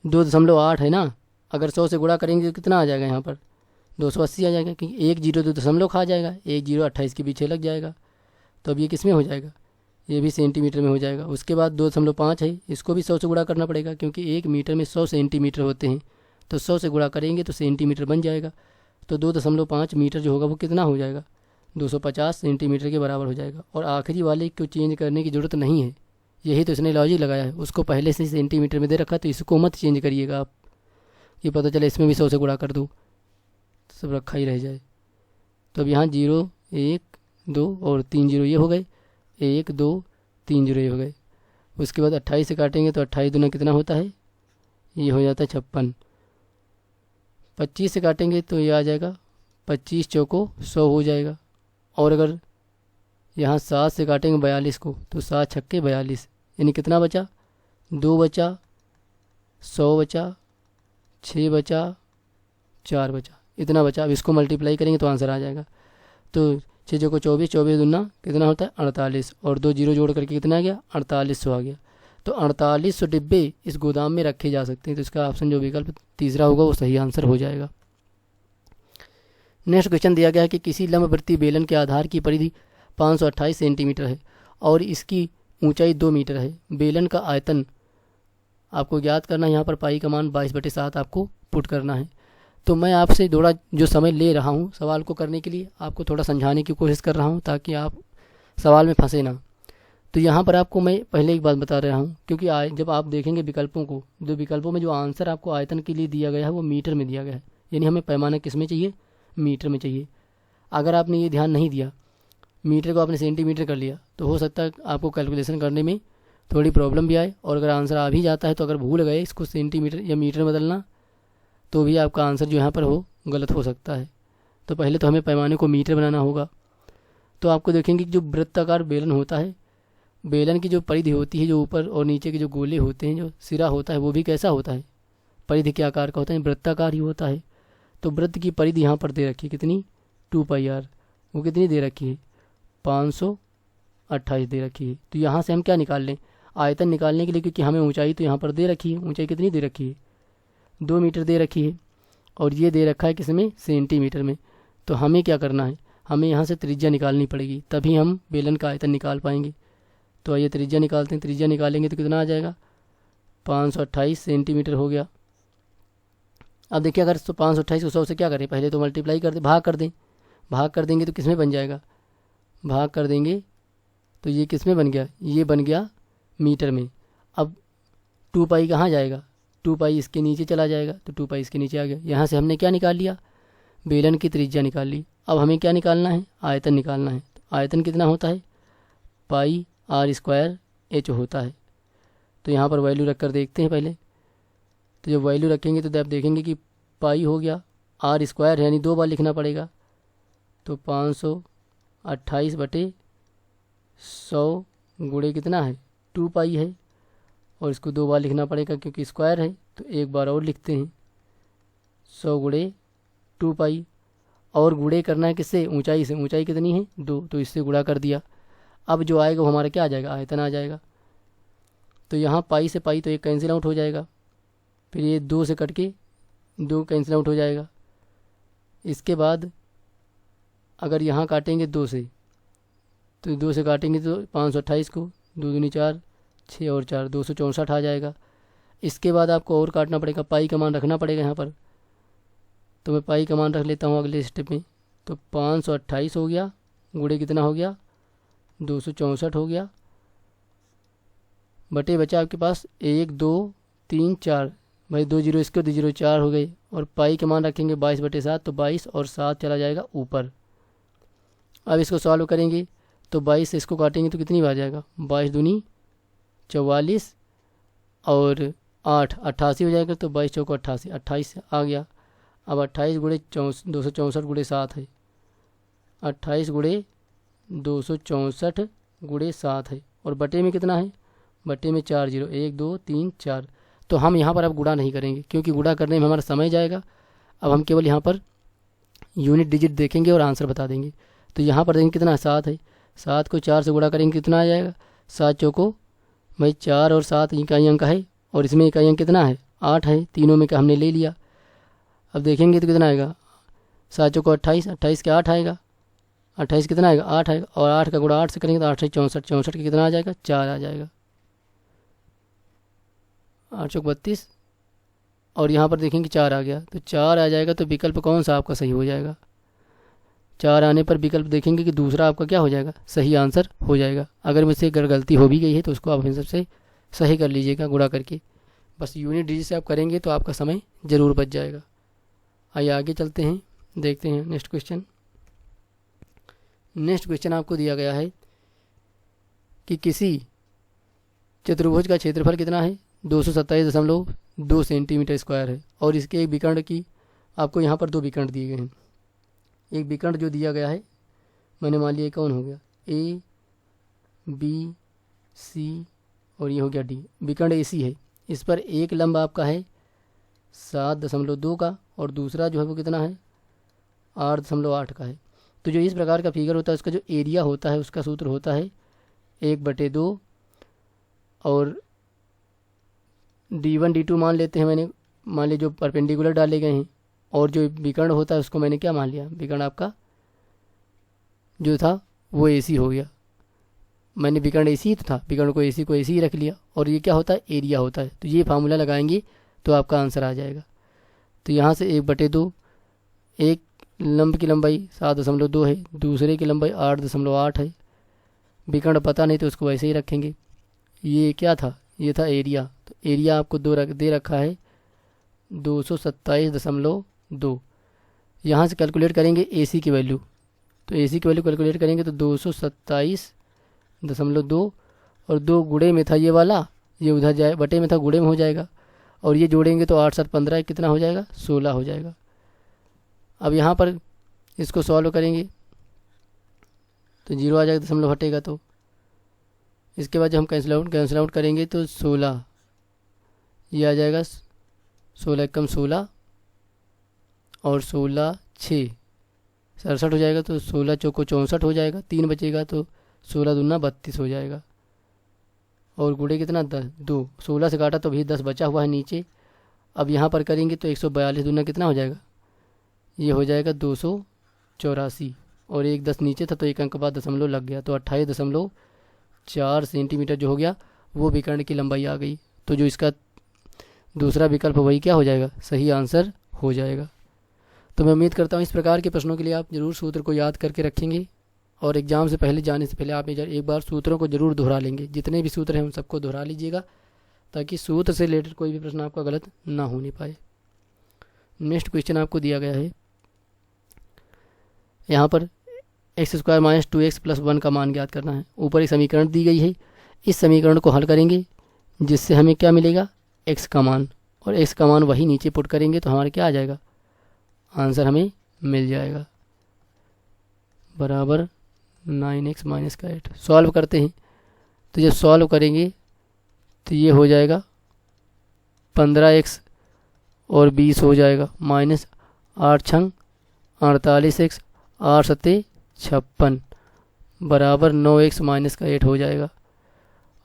2.8 है ना, अगर 100 से गुणा करेंगे तो कितना आ जाएगा, यहाँ पर 280 आ जाएगा, क्योंकि एक जीरो तो दशमलव खा जाएगा, एक जीरो 28 के पीछे लग जाएगा। तो अब ये किस में हो जाएगा, ये भी सेंटीमीटर में हो जाएगा। उसके बाद 2.5 है, इसको भी 100 से गुणा करना पड़ेगा, क्योंकि एक मीटर में 100 सेंटीमीटर होते हैं, तो 100 से गुणा करेंगे तो सेंटीमीटर बन जाएगा। तो 2.5 मीटर जो होगा वो कितना हो जाएगा, 250 सेंटीमीटर के बराबर हो जाएगा। और आखिरी वाले को चेंज करने की ज़रूरत नहीं है, यही तो इसने लॉजिक लगाया है, उसको पहले से सेंटीमीटर में दे रखा, तो इसको मत चेंज करिएगा आप, ये पता चले इसमें भी 100 से गुणा कर दूँ तो सब रखा ही रह जाए। तो अब यहाँ 0 1 2 और 3 जीरो ये हो गए, 1 2 3 जीरो ये हो गए। उसके बाद 28 से काटेंगे तो 28 दूना कितना होता है, ये हो जाता है 56। 25 से काटेंगे तो ये आ जाएगा 25 चौको 100 हो जाएगा। और अगर यहाँ 7 से काटेंगे 42 को तो 7 छक्के 42, यानी कितना बचा, 2 बचा, 100 बचा, 6 बचा, 4 बचा, इतना बचा। अब इसको मल्टीप्लाई करेंगे तो आंसर आ जाएगा। तो 6 चौको 24, 24 दूना कितना होता है 48, और 2 जीरो जोड़ करके कितना आ गया 4800 आ गया। तो 4800 डिब्बे इस गोदाम में रखे जा सकते हैं। तो इसका ऑप्शन जो विकल्प तीसरा होगा वो सही आंसर हो जाएगा। नेक्स्ट क्वेश्चन दिया गया है कि किसी लंबवृत्तीय बेलन के आधार की परिधि 528 सेंटीमीटर है और इसकी ऊंचाई 2 मीटर है। बेलन का आयतन आपको ज्ञात करना है, यहाँ पर पाई का मान 22/7 आपको पुट करना है। तो मैं आपसे थोड़ा जो समय ले रहा हूँ सवाल को करने के लिए, आपको थोड़ा समझाने की कोशिश कर रहा हूँ ताकि आप सवाल में फंसे ना। तो यहाँ पर आपको मैं पहले एक बात बता रहा हूँ, क्योंकि जब आप देखेंगे विकल्पों को, जो विकल्पों में जो आंसर आपको आयतन के लिए दिया गया है वो मीटर में दिया गया है, यानी हमें पैमाना किस में चाहिए, मीटर में चाहिए। अगर आपने ये ध्यान नहीं दिया, मीटर को आपने सेंटीमीटर कर लिया, तो हो सकता है आपको कैलकुलेशन करने में थोड़ी प्रॉब्लम भी आए। और अगर आंसर आ भी जाता है तो अगर भूल गए इसको सेंटीमीटर या मीटर में बदलना, तो भी आपका आंसर जो यहाँ पर हो गलत हो सकता है। तो पहले तो हमें पैमाने को मीटर बनाना होगा। तो आपको देखेंगे कि जो वृत्ताकार बेलन होता है, बेलन की जो परिधि होती है, जो ऊपर और नीचे के जो गोले होते हैं, जो सिरा होता है वो भी कैसा होता है, परिधि के आकार का होता है, वृत्ताकार ही होता है। तो वृत्त की परिधि यहाँ पर दे रखी है कितनी, 2πr, वो कितनी दे रखी है 528 दे रखी है। तो यहाँ से हम क्या निकाल लें, आयतन निकालने के लिए, क्योंकि हमें ऊंचाई तो यहाँ पर दे रखी है, ऊंचाई कितनी दे रखी है 2 मीटर दे रखी है, और ये दे रखा है किसमें, सेंटीमीटर में। तो हमें क्या करना है, हमें यहाँ से त्रिज्या निकालनी पड़ेगी, तभी हम बेलन का आयतन निकाल पाएंगे। तो आइए त्रिज्या निकालते हैं। त्रिज्या निकालेंगे तो कितना आ जाएगा, 528 सेंटीमीटर हो गया। अब देखिए अगर 528 को 100 से क्या करें, पहले तो मल्टीप्लाई कर दें, भाग कर दें। भाग कर देंगे तो किस में बन जाएगा, भाग कर देंगे तो ये किस में बन गया, ये बन गया मीटर में। अब 2π कहाँ जाएगा, 2π इसके नीचे चला जाएगा, तो 2π इसके नीचे आ गया। यहाँ से हमने क्या निकाल लिया, बेलन की त्रिज्या निकाल ली। अब हमें क्या निकालना है, आयतन निकालना है। तो आयतन कितना होता है, πr² होता है। तो यहाँ पर वैल्यू रख कर देखते हैं पहले। तो जब वैल्यू रखेंगे तो आप देखेंगे कि पाई हो गया आर स्क्वायर है यानी 2 बार लिखना पड़ेगा, तो 528/100 गुणे कितना है 2 पाई है, और इसको 2 बार लिखना पड़ेगा क्योंकि स्क्वायर है, तो एक बार और लिखते हैं 100 गुणे 2 पाई, और गुणे करना है किससे, ऊंचाई से, ऊंचाई कितनी है 2, तो इससे गुणा कर दिया। अब जो आएगा वो हमारा क्या आ जाएगा, आयतन आ जाएगा। तो यहाँ पाई से पाई तो एक कैंसिल आउट हो जाएगा, फिर ये 2 से कट के 2 कैंसिल आउट हो जाएगा। इसके बाद अगर यहाँ काटेंगे 2 से, तो 2 से काटेंगे तो 528 को 2 दूनी 4, 6 और 4 264 आ जाएगा। इसके बाद आपको और काटना पड़ेगा, पाई का मान रखना पड़ेगा यहाँ पर, तो मैं पाई का मान रख लेता हूँ अगले स्टेप में। तो 528 हो गया, गुणे कितना हो गया 264 हो गया, बटे बचा आपके पास 1 2 3 4, भाई 2 जीरो इसके 2 जीरो 4 हो गए, और पाई के मान रखेंगे 22/7, तो 22 और 7 चला जाएगा ऊपर। अब इसको सॉल्व करेंगे तो 22 से इसको काटेंगे तो कितनी बार जाएगा, 22 दूनी 44 और 8 88 हो जाएगा, तो 22 चौको 88, 28 आ गया। अब 28 गुणे 264 गुणे 7 है, 28 गुणे 264 गुणे 7 है, और बटे में कितना है, बटे में 4 जीरो 1 2 3 4। तो हम यहाँ पर अब गुणा नहीं करेंगे क्योंकि गुणा करने में हमारा समय जाएगा। अब हम केवल यहाँ पर यूनिट डिजिट देखेंगे और आंसर बता देंगे। तो यहाँ पर देखेंगे कितना है 7 है, 7 को 4 से गुणा करेंगे कितना आ जाएगा, 7 चौको भाई 4 और 7 इकाई अंक है, और इसमें इकाई अंक कितना है 8 है, तीनों में का हमने ले लिया। अब देखेंगे तो कितना आएगा, 7 चौको 28, 28 के 8 आएगा, 28 कितना आएगा 8 आएगा, और 8 का गुणा 8 से करेंगे तो 8 से 64, 64 के कितना आ जाएगा 4 आ जाएगा, 8 चौक 32, और यहाँ पर देखेंगे 4 आ गया, तो 4 आ जाएगा। तो विकल्प कौन सा आपका सही हो जाएगा, 4 आने पर विकल्प देखेंगे कि दूसरा आपका क्या हो जाएगा, सही आंसर हो जाएगा। अगर मुझसे अगर गलती हो भी गई है तो उसको आप हिसाब से सही कर लीजिएगा गुणा करके, बस यूनिट डिजिट से आप करेंगे तो आपका समय ज़रूर बच जाएगा। आइए आगे चलते हैं, देखते हैं नेक्स्ट क्वेश्चन। नेक्स्ट क्वेश्चन आपको दिया गया है कि किसी चतुर्भुज का क्षेत्रफल कितना है 227.2 सेंटीमीटर स्क्वायर है, और इसके एक विकर्ण की आपको यहाँ पर 2 विकर्ण दिए गए हैं। एक विकर्ण जो दिया गया है मैंने मान लिया कौन हो गया A B C और ये हो गया D, विकर्ण AC है। इस पर एक लंब आपका है 7.2 का, और दूसरा जो है वो कितना है 8.8 का है। तो जो इस प्रकार का फिगर होता है उसका जो एरिया होता है उसका सूत्र होता है 1/2, और D1 D2 मान लेते हैं, मैंने मान लिया जो परपेंडिकुलर डाले गए हैं, और जो विकर्ण होता है उसको मैंने क्या मान लिया, विकर्ण आपका जो था वो AC हो गया। मैंने विकर्ण AC तो था, विकर्ण को AC ही रख लिया, और ये क्या होता है एरिया होता है। तो ये फार्मूला लगाएंगे तो आपका आंसर आ जाएगा। तो यहाँ से 1/2, एक लंब की लंबाई 7.2 है, दूसरे की लंबाई 8.8 है, विकर्ण पता नहीं तो उसको वैसे ही रखेंगे। ये क्या था, ये था एरिया, तो एरिया आपको दे रखा है 227.2। यहाँ से कैलकुलेट करेंगे AC की वैल्यू, तो AC की वैल्यू कैलकुलेट करेंगे तो 227.2, और 2 गुणे में था ये वाला, ये उधर जाए बटे में था गुणे में हो जाएगा, और ये जोड़ेंगे तो 8 7 15 कितना हो जाएगा 16 हो जाएगा। अब यहाँ पर इसको सॉल्व करेंगे तो 0 आ जाएगा, दशमलव हटेगा तो। इसके बाद जब हम कैंसिल आउट करेंगे तो 16 ये आ जाएगा, 16 कम 16 और 16 6 67 हो जाएगा, तो 16 चौको 64 हो जाएगा, 3 बचेगा तो 16 दूना 32 हो जाएगा, और गुणे कितना 2, 16 से काटा तो भी 10 बचा हुआ है नीचे। अब यहाँ पर करेंगे तो 142 दूना कितना हो जाएगा, ये हो जाएगा 284, और 1 10 नीचे था तो एक अंक बाद दशमलव लग गया, तो 28.4 सेंटीमीटर जो हो गया वो विकर्ण की लंबाई आ गई। तो जो इसका दूसरा विकल्प वही क्या हो जाएगा, सही आंसर हो जाएगा। तो मैं उम्मीद करता हूँ इस प्रकार के प्रश्नों के लिए आप ज़रूर सूत्र को याद करके रखेंगे, और एग्ज़ाम से पहले जाने से पहले आप एक बार सूत्रों को ज़रूर दोहरा लेंगे। जितने भी सूत्र हैं उन सबको दोहरा लीजिएगा, ताकि सूत्र से रिलेटेड कोई भी प्रश्न आपका गलत ना होने पाए। नेक्स्ट क्वेश्चन आपको दिया गया है, यहाँ पर x² - 2x + 1 का मान ज्ञात करना है। ऊपर एक समीकरण दी गई है, इस समीकरण को हल करेंगे जिससे हमें क्या मिलेगा x का मान, और x का मान वही नीचे पुट करेंगे तो हमारा क्या आ जाएगा आंसर हमें मिल जाएगा बराबर 9x माइनस का 8। सॉल्व करते हैं तो जब सॉल्व करेंगे तो ये हो जाएगा 15x और 20 हो जाएगा माइनस 8 छंग 48x 8 सत्ते 56 बराबर 9x माइनस का 8 हो जाएगा।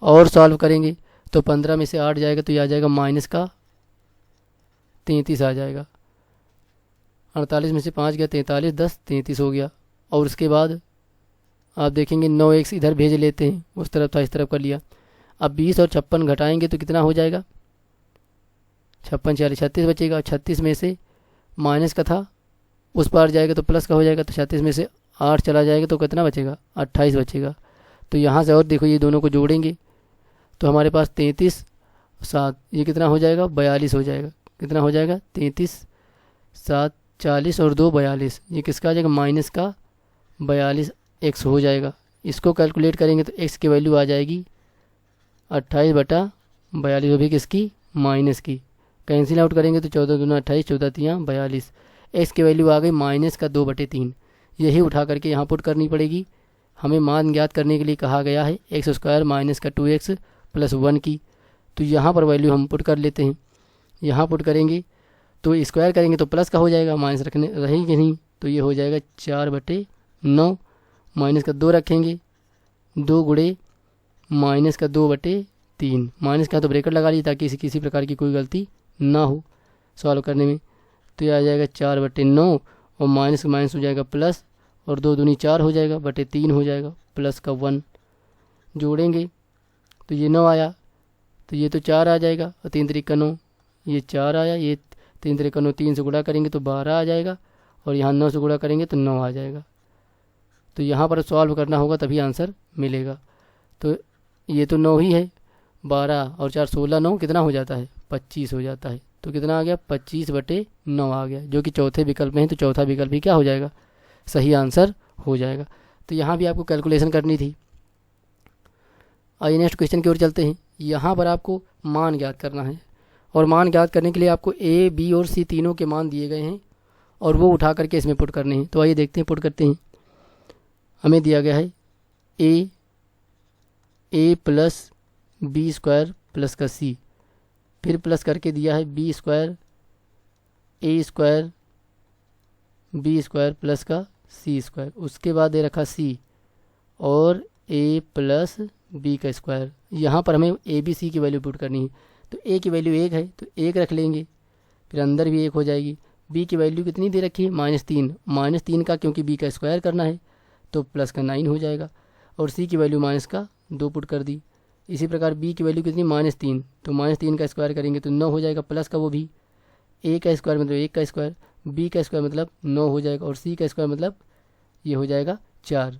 और सॉल्व करेंगे तो 15 में से 8 जाएगा तो ये आ जाएगा माइनस का 33 आ जाएगा। 48 में से 5 गया 43, 10 33 हो गया। और उसके बाद आप देखेंगे 9x इधर भेज लेते हैं, उस तरफ था इस तरफ कर लिया। अब 20 और 56 घटाएंगे तो कितना हो जाएगा, 56 40 36 बचेगा। 36 में से माइनस का था उस पार जाएगा तो प्लस का हो जाएगा, तो 36 में से 8 चला जाएगा तो कितना बचेगा, 28 बचेगा। तो यहाँ से और देखो ये दोनों को जोड़ेंगे तो हमारे पास 33 7 ये कितना हो जाएगा, 42 हो जाएगा। कितना हो जाएगा, 33 7 40 और 2 42, ये किसका आ जाएगा, माइनस का 42 x हो जाएगा। इसको कैलकुलेट करेंगे तो x की वैल्यू आ जाएगी 28/42, वो भी किसकी, माइनस की। कैंसिल आउट करेंगे तो 14 दूना 28, 14 तियाँ 42। x की वैल्यू आ गई माइनस का 2/3। यही उठा करके यहाँ पुट करनी पड़ेगी। हमें मान ज्ञात करने के लिए कहा गया है x² माइनस का 2x प्लस 1 की। तो यहाँ पर वैल्यू हम पुट कर लेते हैं। यहाँ पुट करेंगे तो स्क्वायर करेंगे तो प्लस का हो जाएगा, माइनस रखने रहेगी नहीं तो ये हो जाएगा 4/9 माइनस का 2 रखेंगे 2 गुणे माइनस का 2/3। माइनस का तो ब्रैकेट लगा लीजिए ताकि किसी प्रकार की कोई गलती ना हो सॉल्व करने में। तो ये आ जाएगा 4/9 और माइनस माइनस हो जाएगा प्लस और 2 दूनी 4 हो जाएगा 3 हो जाएगा प्लस का 1। जोड़ेंगे तो ये 9 आया तो ये तो 4 आ जाएगा और 3 3 9, ये 4 आया, ये 3 3 9 3 से गुणा करेंगे तो 12 आ जाएगा और यहाँ 9 से गुणा करेंगे तो 9 आ जाएगा। तो यहाँ पर सॉल्व करना होगा तभी आंसर मिलेगा। तो ये तो 9 ही है, 12 और 4 16, 9 कितना हो जाता है, 25 हो जाता है। तो कितना आ गया, 25/9 आ गया, जो कि चौथे विकल्प में है। तो चौथा विकल्प भी क्या हो जाएगा, सही आंसर हो जाएगा। तो यहाँ भी आपको कैलकुलेशन करनी थी। आइए नेक्स्ट क्वेश्चन की ओर चलते हैं। यहाँ पर आपको मान ज्ञात करना है और मान ज्ञात करने के लिए आपको a, b और c तीनों के मान दिए गए हैं और वो उठा करके इसमें पुट करने हैं। तो आइए देखते हैं, पुट करते हैं। हमें दिया गया है a प्लस b² प्लस का c, फिर प्लस करके दिया है b² a² b² प्लस का c²। उसके बाद दे रखा c और a प्लस b का स्क्वायर। यहाँ पर हमें a b c की वैल्यू पुट करनी है। तो a की वैल्यू 1 है तो 1 रख लेंगे, फिर अंदर भी 1 हो जाएगी। b की वैल्यू कितनी दे रखी है, -3, -3 का क्योंकि b का स्क्वायर करना है तो प्लस का 9 हो जाएगा। और c की वैल्यू माइनस का 2 पुट कर दी। इसी प्रकार b की वैल्यू कितनी, -3, तो -3 का स्क्वायर करेंगे तो 9 हो जाएगा, प्लस का वो भी। a का स्क्वायर मतलब 1 का स्क्वायर, b का स्क्वायर मतलब 9 हो जाएगा और c का स्क्वायर मतलब ये हो जाएगा 4।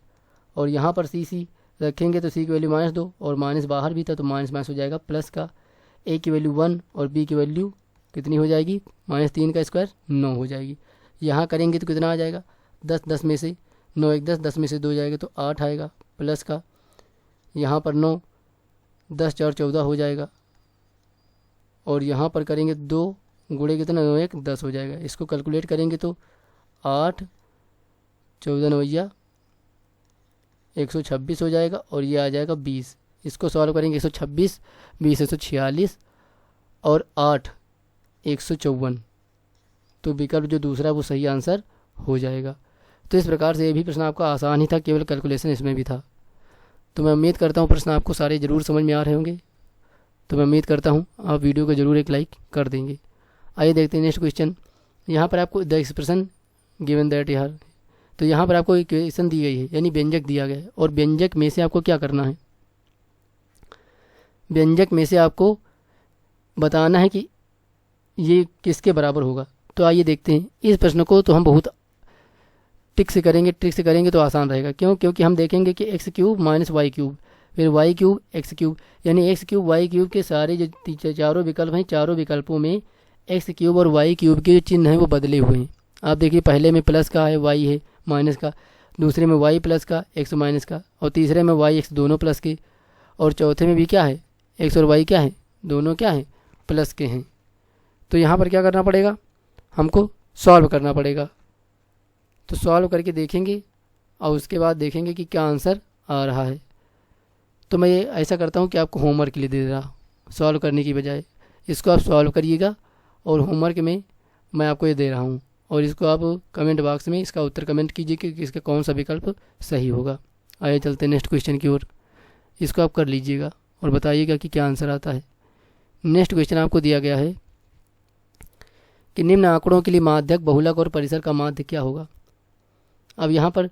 और यहाँ पर c रखेंगे तो c की वैल्यू -2 और माइनस बाहर भी था तो माइनस माइनस हो जाएगा प्लस का। a की वैल्यू 1 और b की वैल्यू कितनी हो जाएगी, -3 का स्क्वायर 9 हो जाएगी। यहाँ करेंगे तो कितना आ जाएगा, 10 10 में से 9 1 10, 10 में से 2 जाएगा तो 8 आएगा प्लस का। यहाँ पर 9 10 4 14 हो जाएगा और यहाँ पर करेंगे 2 गुणे कितना, 9 1 10 हो जाएगा। इसको कैलकुलेट करेंगे तो 8 14 9 126 हो जाएगा और ये आ जाएगा 20। इसको सॉल्व करेंगे 126 20 146 और 8 154। तो विकल्प जो दूसरा वो सही आंसर हो जाएगा। तो इस प्रकार से ये भी प्रश्न आपका आसान ही था, केवल कैलकुलेशन इसमें भी था। तो मैं उम्मीद करता हूँ प्रश्न आपको सारे ज़रूर समझ में आ रहे होंगे। तो मैं उम्मीद करता हूँ आप वीडियो को ज़रूर एक लाइक कर देंगे। आइए देखते हैं नेक्स्ट क्वेश्चन। यहाँ पर आपको द एक्सप्रेशन गिवन दैट, यार तो यहाँ पर आपको इक्वेशन दी गई है यानी व्यंजक दिया गया है और व्यंजक में से आपको क्या करना है, व्यंजक में से आपको बताना है कि ये किसके बराबर होगा। तो आइए देखते हैं इस प्रश्न को। तो हम बहुत ट्रिक से करेंगे तो आसान रहेगा। क्यों, क्योंकि हम देखेंगे कि x³ माइनस y³ फिर y³ x³ यानी x³ y³ के सारे जो चारों विकल्प हैं, चारों विकल्पों में x³ और y³ के जो चिन्ह हैं वो बदले हुए हैं। आप देखिए पहले में प्लस का है, y है माइनस का, दूसरे में y प्लस का x माइनस का, और तीसरे में y x दोनों प्लस के, और चौथे में भी क्या है, x और y क्या है, दोनों क्या है, प्लस के हैं। तो यहाँ पर क्या करना पड़ेगा, हमको सॉल्व करना पड़ेगा। तो सॉल्व करके देखेंगे और उसके बाद देखेंगे कि क्या आंसर आ रहा है। तो मैं ये ऐसा करता हूँ कि आपको होमवर्क के लिए दे रहा हूँ सॉल्व करने की बजाय। इसको आप सॉल्व करिएगा और होमवर्क में मैं आपको ये दे रहा हूँ, और इसको आप कमेंट बॉक्स में इसका उत्तर कमेंट कीजिए कि इसका कौन सा विकल्प सही होगा। आइए चलते हैं नेक्स्ट क्वेश्चन की ओर। इसको आप कर लीजिएगा और बताइएगा कि क्या आंसर आता है। नेक्स्ट क्वेश्चन आपको दिया गया है कि निम्न आंकड़ों के लिए माध्यक, बहुलक और परिसर का माध्य क्या होगा। अब यहाँ पर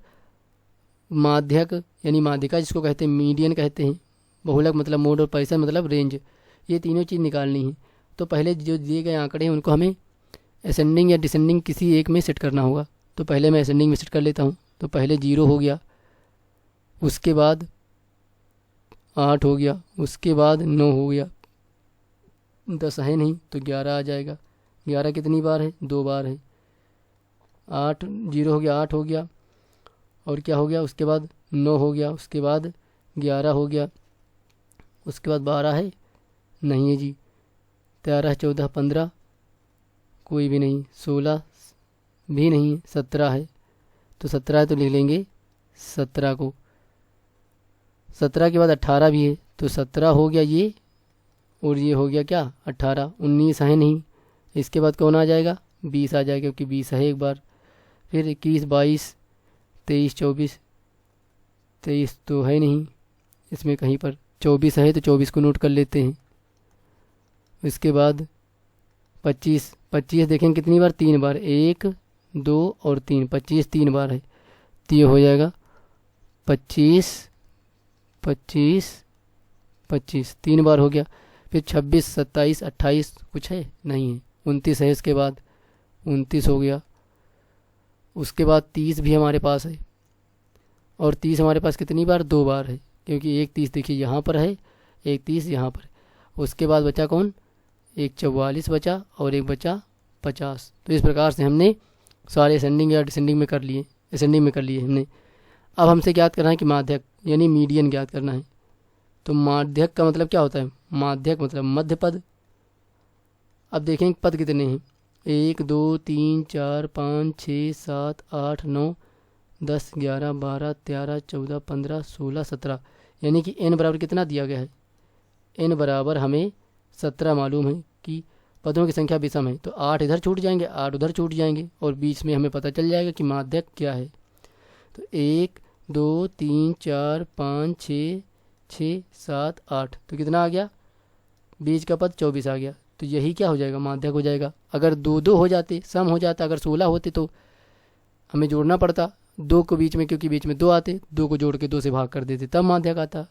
माध्यक यानी माध्यिका जिसको कहते हैं, मीडियन कहते हैं, बहुलक मतलब मोड और परिसर मतलब रेंज, ये तीनों चीज़ निकालनी है। तो पहले जो दिए गए आंकड़े हैं उनको हमें असेंडिंग या डिसेंडिंग किसी एक में सेट करना होगा। तो पहले मैं असेंडिंग में सेट कर लेता हूँ। तो पहले 0 हो गया, उसके बाद 8 हो गया, उसके बाद 9 हो गया, 10 है नहीं तो 11 आ जाएगा। 11 कितनी बार है, 2 बार है। 8 0 हो गया, 8 हो गया, और क्या हो गया, उसके बाद 9 हो गया, उसके बाद 11 हो गया, उसके बाद 12 है नहीं है जी, 13 14 15 कोई भी नहीं, 16 भी नहीं है, 17 है। तो 17 है तो लिख लेंगे 17 को। 17 के बाद 18 भी है तो 17 हो गया ये, और ये हो गया क्या 18। 19 है नहीं, इसके बाद कौन आ जाएगा, 20 आ जाएगा क्योंकि 20 है एक बार। फिर 21 22 23 24, 23 तो है नहीं इसमें कहीं पर, 24 है तो 24 को नोट कर लेते हैं। इसके बाद 25 देखें कितनी बार, 3 बार, 1 2 और 3, 25 3 बार है तो ये हो जाएगा 25 25 25 3 बार हो गया। फिर 26 27 28 कुछ है नहीं है, 29 है, इसके बाद 29 हो गया। उसके बाद 30 भी हमारे पास है, और 30 हमारे पास कितनी बार, 2 बार है, क्योंकि एक 30 देखिए यहाँ पर है, एक 30 यहाँ पर है। उसके बाद बचा कौन, एक 44 बचा और एक बचा 50। तो इस प्रकार से हमने सारे असेंडिंग या डिसेंडिंग में कर लिए, असेंडिंग में कर लिए हमने। अब हमसे ज्ञात करना है कि माध्यक यानी मीडियन ज्ञात करना है। तो माध्यक का मतलब क्या होता है, माध्यक मतलब मध्य पद। अब देखें पद कितने हैं, 1 2 3 4 5 6 7 8 9 10 11 12 13 14 15 16 17, यानी कि n बराबर कितना दिया गया है, n बराबर हमें 17 मालूम है कि पदों की संख्या विषम है। तो 8 इधर छूट जाएंगे, 8 उधर छूट जाएंगे, और बीच में हमें पता चल जाएगा कि माध्यक क्या है। तो 1 2 3 4 5 6 6 7 8, तो कितना आ गया, बीच का पद 24 आ गया। तो यही क्या हो जाएगा, माध्यक हो जाएगा। अगर 2 2 हो जाते, सम हो जाता, अगर 16 होते तो हमें जोड़ना पड़ता 2 को बीच में, क्योंकि बीच में 2 आते, 2 को जोड़ के 2 से भाग कर देते तब माध्यक आता।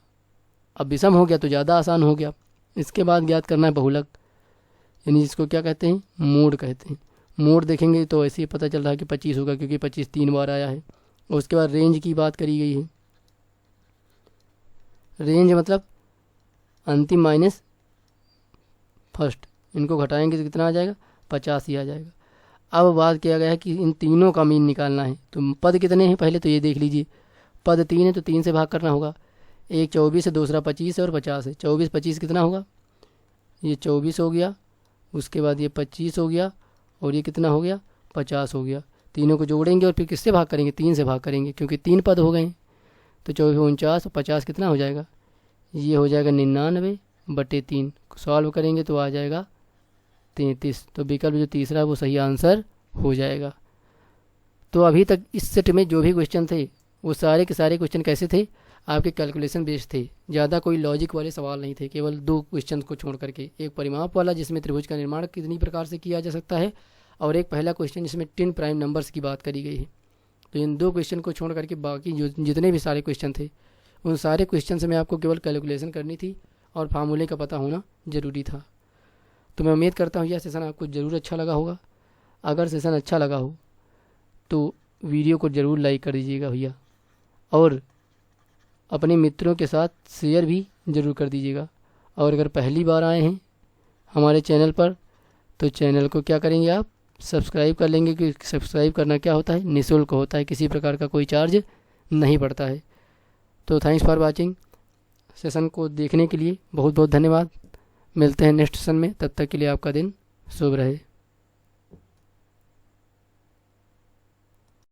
अब विषम हो गया तो ज़्यादा आसान हो गया। इसके बाद ज्ञात करना है बहुलक, यानी जिसको क्या कहते हैं, मोड कहते हैं। मोड देखेंगे तो ऐसे ही पता चल रहा है कि 25 होगा, क्योंकि 25 3 बार आया है। और उसके बाद रेंज की बात करी गई है। रेंज मतलब अंतिम माइनस फर्स्ट, इनको घटाएंगे तो कितना आ जाएगा, 50 ही आ जाएगा। अब बात किया गया है कि इन तीनों का मीन निकालना है। तो पद कितने हैं पहले तो ये देख लीजिए, पद 3 है तो 3 से भाग करना होगा। एक 24 है, दूसरा 25 है और 50 है। 24 25 कितना होगा, ये 24 हो गया, उसके बाद ये 25 हो गया, और ये कितना हो गया, 50 हो गया। तीनों को जोड़ेंगे और फिर किससे भाग करेंगे, 3 से भाग करेंगे, क्योंकि 3 पद हो गए हैं। तो 24 49 और 50 कितना हो जाएगा, ये हो जाएगा 99/3। सॉल्व करेंगे तो आ जाएगा 33। तो विकल्प जो तीसरा है वो सही आंसर हो जाएगा। तो अभी तक इस सेट में जो भी क्वेश्चन थे वो सारे के सारे क्वेश्चन कैसे थे, आपके कैलकुलेशन बेस्ड थे। ज़्यादा कोई लॉजिक वाले सवाल नहीं थे, केवल 2 क्वेश्चन को छोड़ करके, एक परिमाप वाला जिसमें त्रिभुज का निर्माण कितनी प्रकार से किया जा सकता है, और एक पहला क्वेश्चन जिसमें 10 प्राइम नंबर्स की बात करी गई है। तो इन 2 क्वेश्चन को छोड़ करके बाकी जो जितने भी सारे क्वेश्चन थे उन सारे क्वेश्चन से मैं आपको केवल कैलकुलेशन करनी थी और फार्मूले का पता होना ज़रूरी था। तो मैं उम्मीद करता हूँ यह सेशन आपको ज़रूर अच्छा लगा होगा। अगर सेशन अच्छा लगा हो तो वीडियो को ज़रूर लाइक कर दीजिएगा भैया, और अपने मित्रों के साथ शेयर भी ज़रूर कर दीजिएगा। और अगर पहली बार आए हैं हमारे चैनल पर तो चैनल को क्या करेंगे, आप सब्सक्राइब कर लेंगे, क्योंकि सब्सक्राइब करना क्या होता है, निःशुल्क होता है, किसी प्रकार का कोई चार्ज नहीं पड़ता है। तो थैंक्स फॉर वाचिंग। सेशन को देखने के लिए बहुत बहुत धन्यवाद। मिलते हैं नेक्स्ट सेशन में, तब तक के लिए आपका दिन शुभ रहे।